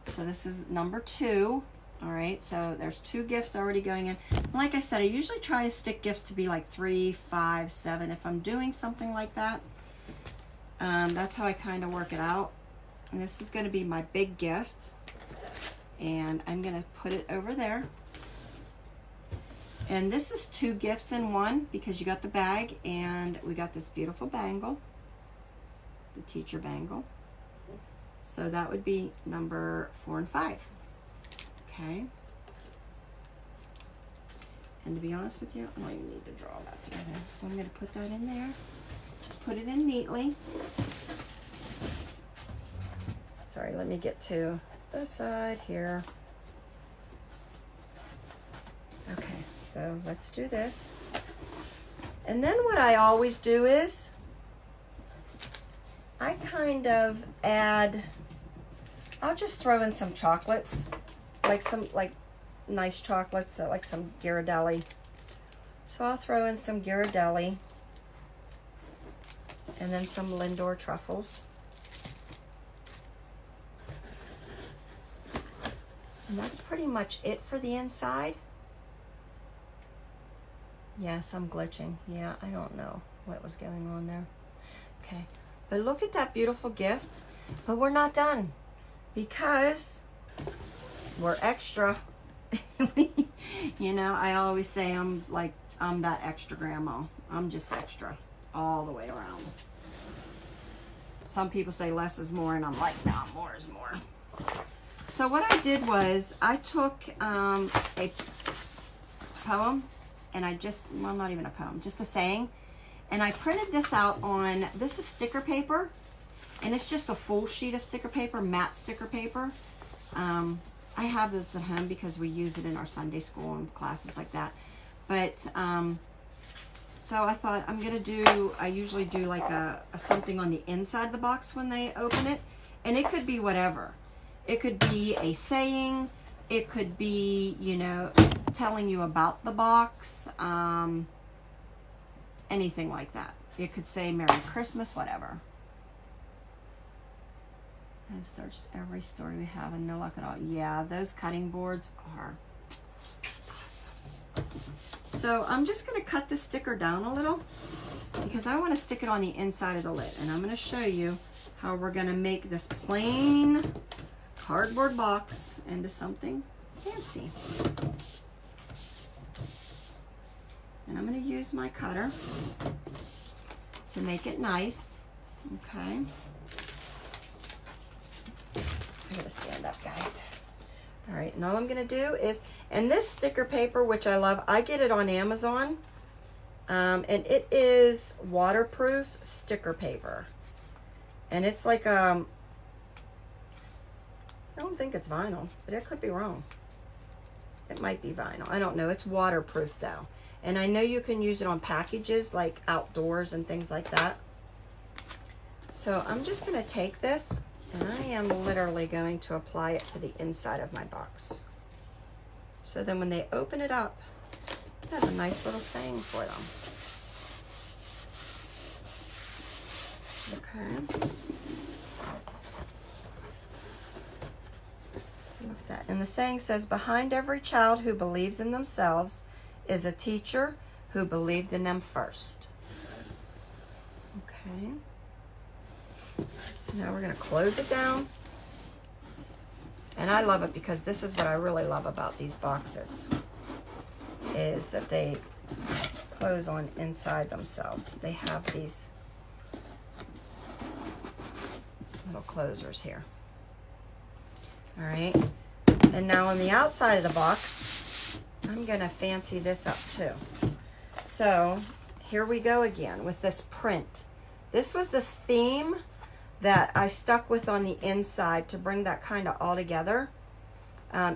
so this is number 2. All right, so there's 2 gifts already going in. Like I said, I usually try to stick gifts to be like 3, 5, 7. If I'm doing something like that, that's how I kind of work it out. And this is gonna be my big gift. And I'm gonna put it over there. And this is 2 gifts in one, because you got the bag and we got this beautiful bangle. The teacher bangle. So that would be number 4 and 5. Okay. And to be honest with you, I don't even need to draw that together. So I'm going to put that in there. Just put it in neatly. Sorry, let me get to the side here. Okay, so let's do this. And then what I always do is I kind of add, I'll just throw in some chocolates, like nice chocolates, so like some Ghirardelli. So I'll throw in some Ghirardelli and then some Lindor truffles. And that's pretty much it for the inside. Yes, I'm glitching. Yeah, I don't know what was going on there. Okay, but look at that beautiful gift. But we're not done because we're extra. You know, I always say I'm that extra grandma. I'm just extra all the way around. Some people say less is more, and I'm like, no, more is more. So what I did was I took a poem, and I just, well, not even a poem, just a saying, and I printed this out on, this is sticker paper, and it's just a full sheet of sticker paper, matte sticker paper. I have this at home because we use it in our Sunday school and classes like that. But so I thought I'm gonna do, I usually do like a something on the inside of the box when they open it, and it could be whatever. It could be a saying, it could be, you know, telling you about the box, anything like that. It could say Merry Christmas, whatever. I've searched every story we have and no luck at all. Yeah, those cutting boards are awesome. So I'm just going to cut this sticker down a little because I want to stick it on the inside of the lid. And I'm going to show you how we're going to make this plain cardboard box into something fancy. And I'm going to use my cutter to make it nice. Okay. I gotta stand up, guys. All right, and all I'm gonna do is, and this sticker paper, which I love, I get it on Amazon, and it is waterproof sticker paper, and it's like I don't think it's vinyl, but it could be wrong. It might be vinyl. I don't know. It's waterproof though, and I know you can use it on packages like outdoors and things like that. So I'm just gonna take this. And I am literally going to apply it to the inside of my box. So then when they open it up, it has a nice little saying for them. Okay. Look at that. And the saying says, behind every child who believes in themselves is a teacher who believed in them first. Okay. So now we're going to close it down. And I love it because this is what I really love about these boxes, is that they close on inside themselves. They have these little closers here. All right. And now on the outside of the box, I'm going to fancy this up too. So here we go again with this print. This was this theme that I stuck with on the inside to bring that kind of all together.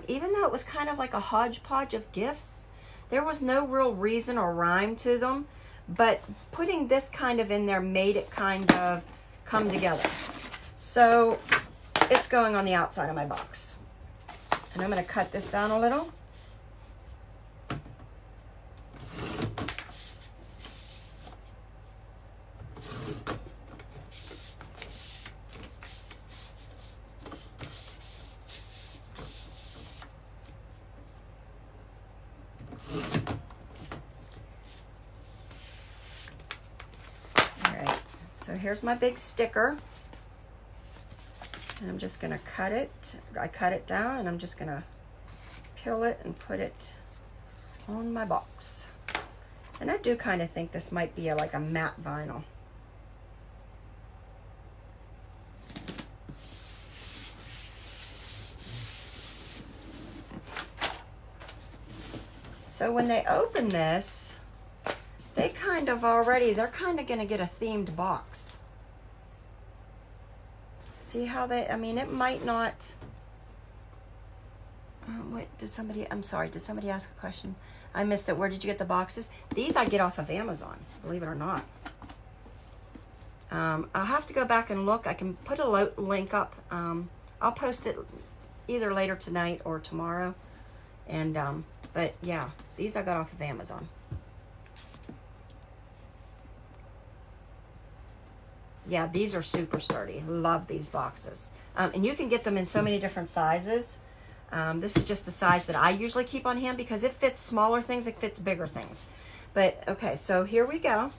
Even though it was kind of like a hodgepodge of gifts, there was no real reason or rhyme to them, but putting this kind of in there made it kind of come together. So it's going on the outside of my box. And I'm going to cut this down a little. So here's my big sticker, and I'm just going to cut it. I cut it down, and I'm just going to peel it and put it on my box. And I do kind of think this might be like a matte vinyl. So when they open this, they're kind of going to get a themed box. See how they, I mean, it might not, I'm sorry, did somebody ask a question? I missed it. Where did you get the boxes? These I get off of Amazon, believe it or not. I'll have to go back and look. I can put a link up. I'll post it either later tonight or tomorrow. And, but yeah, these I got off of Amazon. Yeah, these are super sturdy. Love these boxes. And you can get them in so many different sizes. This is just the size that I usually keep on hand because it fits smaller things, it fits bigger things. But okay, so here we go.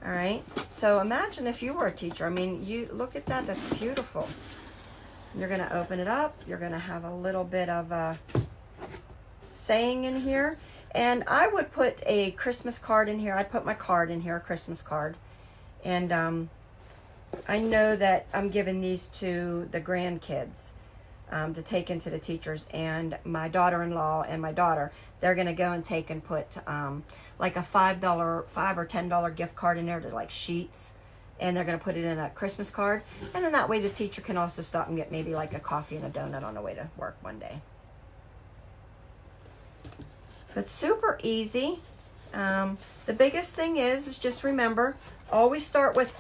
All right, so imagine if you were a teacher. I mean, you look at that, that's beautiful. You're gonna open it up. You're gonna have a little bit of a saying in here. And I would put a Christmas card in here. I'd put my card in here, a Christmas card. And I know that I'm giving these to the grandkids to take into the teachers, and my daughter-in-law and my daughter, they're gonna go and take and put like a $5 or $10 gift card in there to like sheets, and they're gonna put it in a Christmas card, and then that way the teacher can also stop and get maybe like a coffee and a donut on the way to work one day. But super easy. The biggest thing is just remember, always start with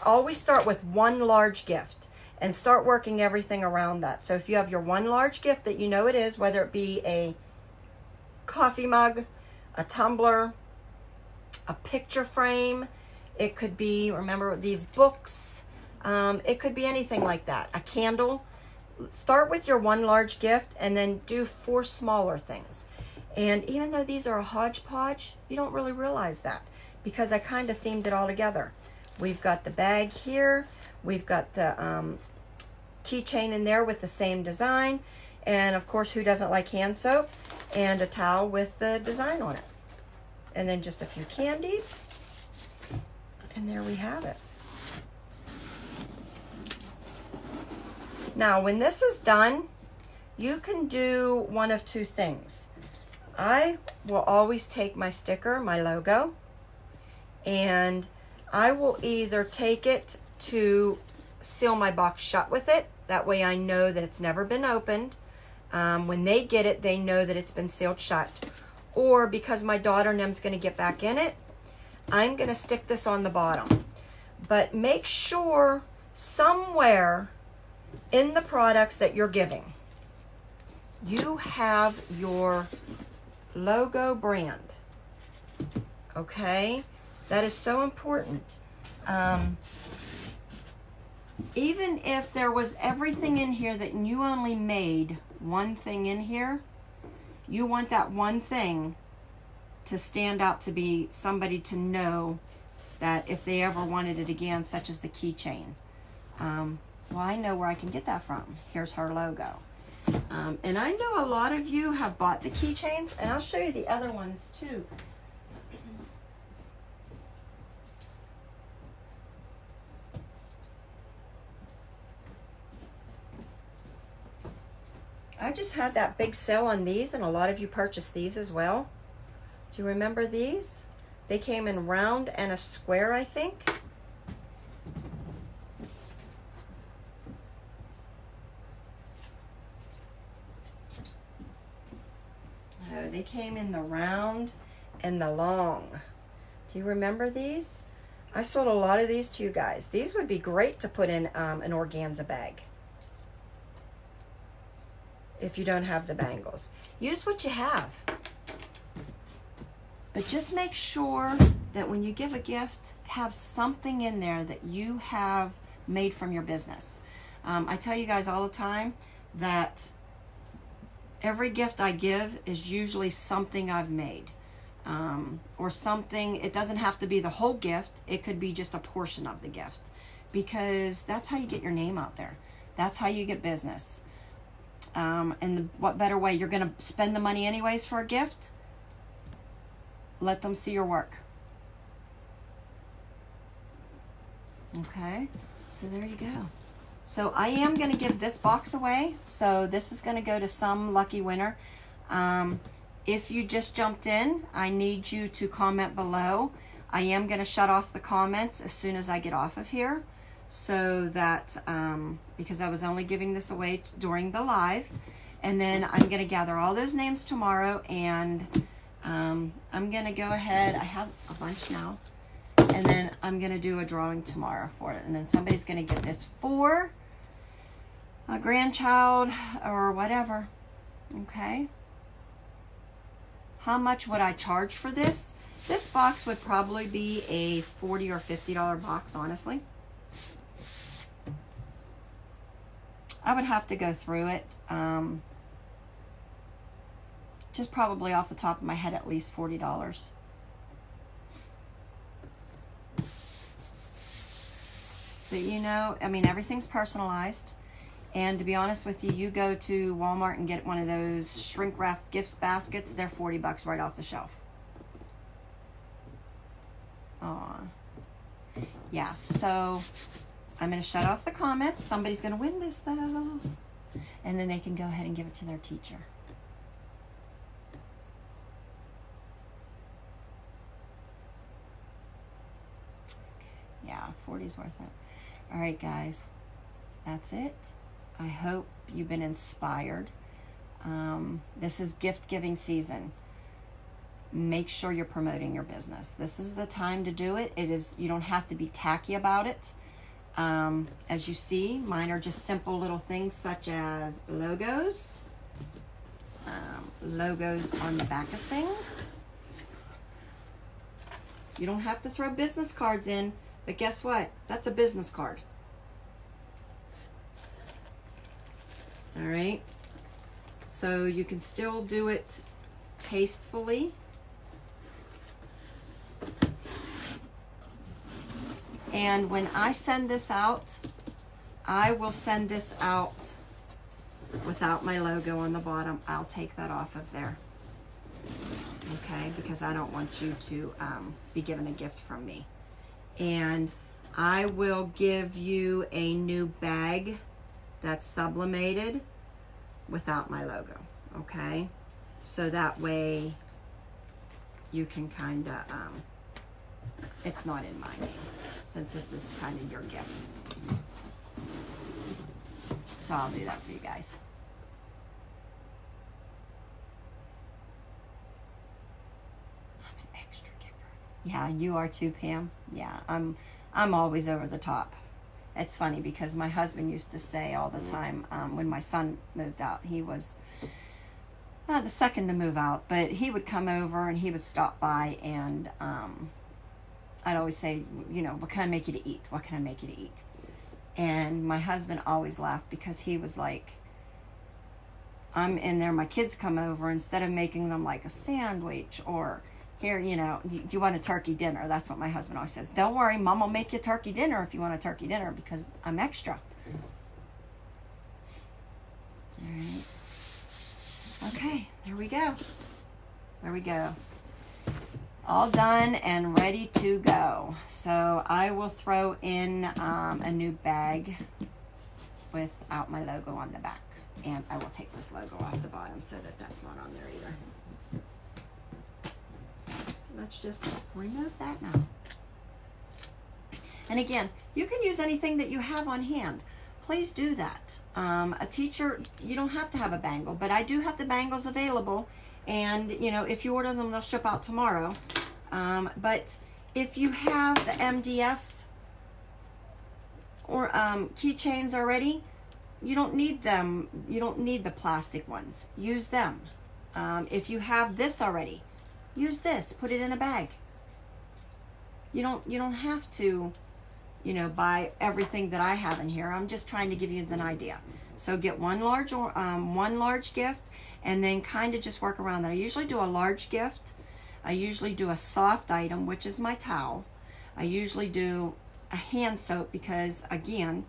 one large gift and start working everything around that. So if you have your one large gift that you know it is, whether it be a coffee mug, a tumbler, a picture frame, it could be, remember these books, it could be anything like that, a candle. Start with your one large gift and then do 4 smaller things. And even though these are a hodgepodge, you don't really realize that because I kind of themed it all together. We've got the bag here, we've got the keychain in there with the same design, and of course, who doesn't like hand soap, and a towel with the design on it. And then just a few candies, and there we have it. Now, when this is done, you can do one of 2 things. I will always take my sticker, my logo, and I will either take it to seal my box shut with it. That way I know that it's never been opened. When they get it, they know that it's been sealed shut. Or because my daughter Nem's going to get back in it, I'm going to stick this on the bottom. But make sure somewhere in the products that you're giving, you have your logo brand. Okay? That is so important. Even if there was everything in here that you only made one thing in here, you want that one thing to stand out, to be somebody to know that if they ever wanted it again, such as the keychain. Well, I know where I can get that from. Here's her logo. And I know a lot of you have bought the keychains, and I'll show you the other ones too. I just had that big sale on these, and a lot of you purchased these as well. Do you remember these? They came in round and a square, I think. Oh, they came in the round and the long. Do you remember these? I sold a lot of these to you guys. These would be great to put in an organza bag. If you don't have the bangles, use what you have. But just make sure that when you give a gift, have something in there that you have made from your business. I tell you guys all the time that every gift I give is usually something I've made. Or something, it doesn't have to be the whole gift, it could be just a portion of the gift. Because that's how you get your name out there. That's how you get business. And what better way? You're going to spend the money anyways for a gift. Let them see your work. Okay, so there you go. So I am going to give this box away. So this is going to go to some lucky winner. If you just jumped in, I need you to comment below. I am going to shut off the comments as soon as I get off of here, so that, because I was only giving this away during the live, and then I'm going to gather all those names tomorrow, and I'm going to go ahead, I have a bunch now, and then I'm going to do a drawing tomorrow for it, and then somebody's going to get this for a grandchild or whatever, okay? How much would I charge for this? This box would probably be a $40 or $50 box, honestly. I would have to go through it. Just probably off the top of my head, at least $40. But you know, I mean, everything's personalized. And to be honest with you, you go to Walmart and get one of those shrink wrap gift baskets, they're 40 bucks right off the shelf. Aw. Yeah, so I'm going to shut off the comments. Somebody's going to win this though. And then they can go ahead and give it to their teacher. Yeah, 40's worth it. All right, guys, that's it. I hope you've been inspired. This is gift giving season. Make sure you're promoting your business. This is the time to do it. You don't have to be tacky about it. As you see, mine are just simple little things such as logos, logos on the back of things. You don't have to throw business cards in, but guess what? That's a business card. All right, so you can still do it tastefully. And when I send this out, I will send this out without my logo on the bottom. I'll take that off of there, okay, because I don't want you to be given a gift from me. And I will give you a new bag that's sublimated without my logo, okay? So that way you can kind of, it's not in my name, since this is kind of your gift. So I'll do that for you guys. I'm an extra giver. Yeah, you are too, Pam. Yeah, I'm always over the top. It's funny because my husband used to say all the time, when my son moved out, he was the second to move out, but he would come over and he would stop by, and I'd always say, you know, what can I make you to eat? What can I make you to eat? And my husband always laughed because he was like, I'm in there, my kids come over, instead of making them like a sandwich or here, you know, you want a turkey dinner. That's what my husband always says. Don't worry, Mom will make you a turkey dinner if you want a turkey dinner, because I'm extra. All right. Okay, there we go. There we go. All done and ready to go. So I will throw in a new bag without my logo on the back. And I will take this logo off the bottom so that that's not on there either. Let's just remove that now. And again, you can use anything that you have on hand. Please do that. A teacher, you don't have to have a bangle, but I do have the bangles available. And, you know, if you order them, they'll ship out tomorrow. But if you have the MDF or keychains already, you don't need them. You don't need the plastic ones. Use them. If you have this already, use this. Put it in a bag. You don't have to, you know, buy everything that I have in here. I'm just trying to give you an idea. So get one large gift, and then kind of just work around that. I usually do a large gift. I usually do a soft item, which is my towel. I usually do a hand soap because, again,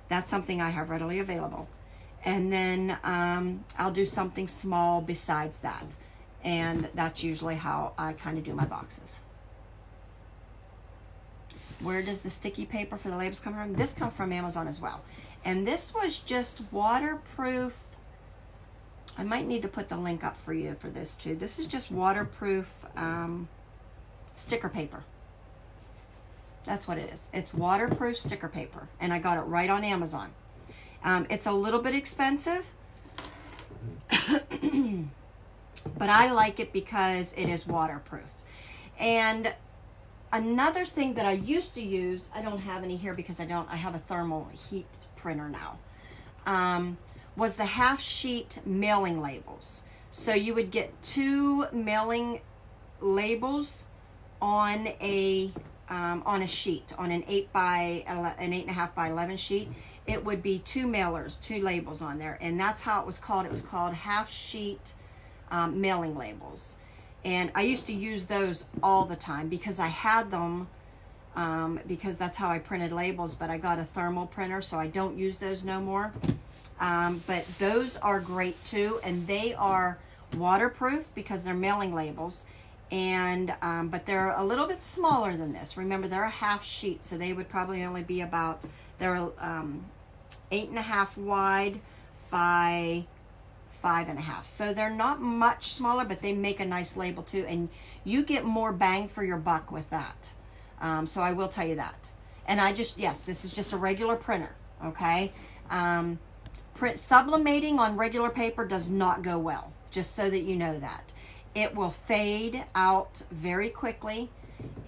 that's something I have readily available. And then I'll do something small besides that. And that's usually how I kind of do my boxes. Where does the sticky paper for the labels come from? This comes from Amazon as well. And this was just waterproof I might need to put the link up for you for this too. This is just waterproof sticker paper. That's what it is. It's waterproof sticker paper, and I got it right on Amazon. It's a little bit expensive, but I like it because it is waterproof. And another thing that I used to use, I don't have any here because I have a thermal heat printer now, was the half sheet mailing labels. So you would get 2 mailing labels on a sheet, on an 8.5 by 11 sheet. It would be 2 mailers, 2 labels on there, and that's how it was called. It was called half sheet mailing labels. And I used to use those all the time because I had them, because that's how I printed labels, but I got a thermal printer, so I don't use those no more. But those are great too, and they are waterproof because they're mailing labels, and but they're a little bit smaller than this. Remember, they're a half sheet, so they would probably only be about, they're 8.5 wide by 5.5. So they're not much smaller, but they make a nice label too, and you get more bang for your buck with that. So I will tell you that. And yes, this is just a regular printer, okay? Sublimating on regular paper does not go well, just so that you know that. It will fade out very quickly,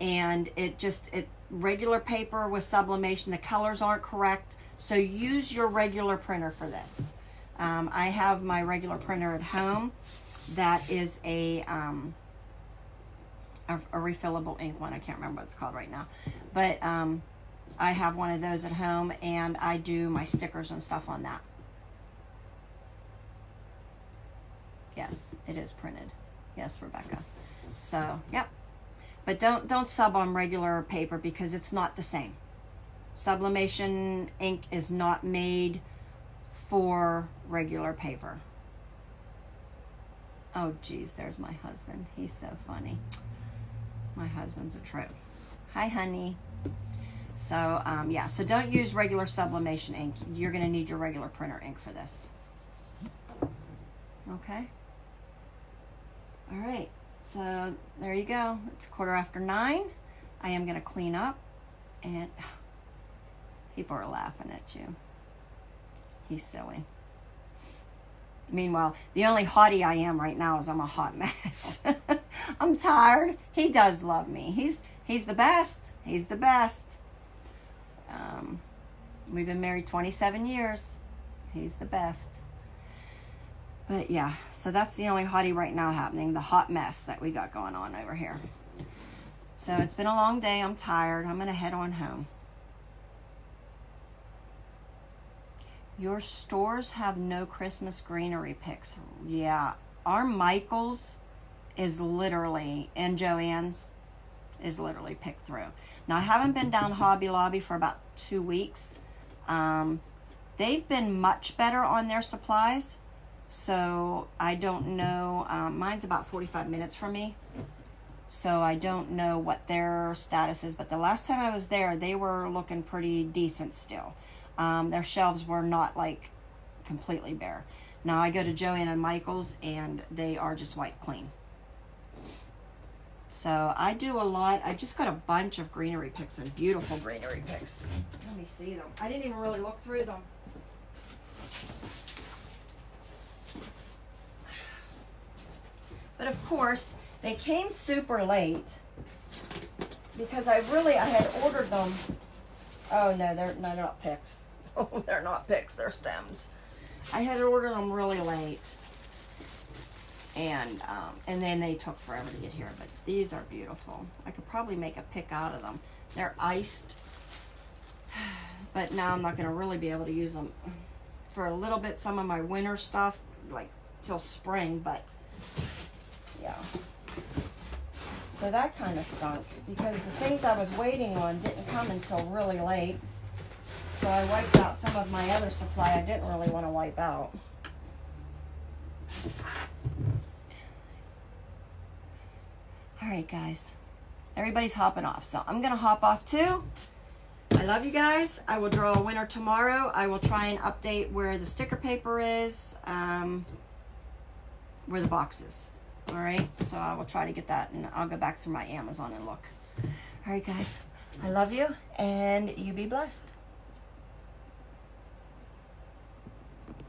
and regular paper with sublimation, the colors aren't correct, so use your regular printer for this. I have my regular printer at home that is a refillable ink one. I can't remember what it's called right now, but I have one of those at home, and I do my stickers and stuff on that. Yes, it is printed. Yes, Rebecca. So, yep. But don't sub on regular paper because it's not the same. Sublimation ink is not made for regular paper. Oh, geez, there's my husband. He's so funny. My husband's a trip. Hi, honey. So, yeah, so don't use regular sublimation ink. You're going to need your regular printer ink for this. Okay. All right, so there you go. It's 9:15. I am going to clean up, and people are laughing at you. He's silly. Meanwhile, the only hottie I am right now is I'm a hot mess. I'm tired. He does love me. He's the best. He's the best. We've been married 27 years. He's the best. But yeah, so that's the only hottie right now happening, the hot mess that we got going on over here. So it's been a long day. I'm tired. I'm going to head on home. Your stores have no Christmas greenery picks. Yeah, our Michael's is literally, and Joann's is literally picked through. Now, I haven't been down Hobby Lobby for about 2 weeks. They've been much better on their supplies. So I don't know, mine's about 45 minutes from me, so I don't know what their status is, but the last time I was there, they were looking pretty decent still. Their shelves were not like completely bare. Now I go to Joann and Michael's, and they are just wiped clean. So I do a lot. I just got a bunch of greenery picks, and beautiful greenery picks. Let me see them. I didn't even really look through them. But of course, they came super late because I had ordered them. Oh no, they're not picks. Oh, they're not picks, they're stems. I had ordered them really late. And then they took forever to get here, but these are beautiful. I could probably make a pick out of them. They're iced, but now I'm not going to really be able to use them for a little bit. Some of my winter stuff, like till spring, but yeah. So that kind of stunk because the things I was waiting on didn't come until really late. So I wiped out some of my other supply I didn't really want to wipe out. All right, guys. Everybody's hopping off, so I'm going to hop off too. I love you guys. I will draw a winner tomorrow. I will try and update where the sticker paper is. where the box is. All right, so I will try to get that, and I'll go back through my Amazon and look. All right, guys, I love you, and you be blessed.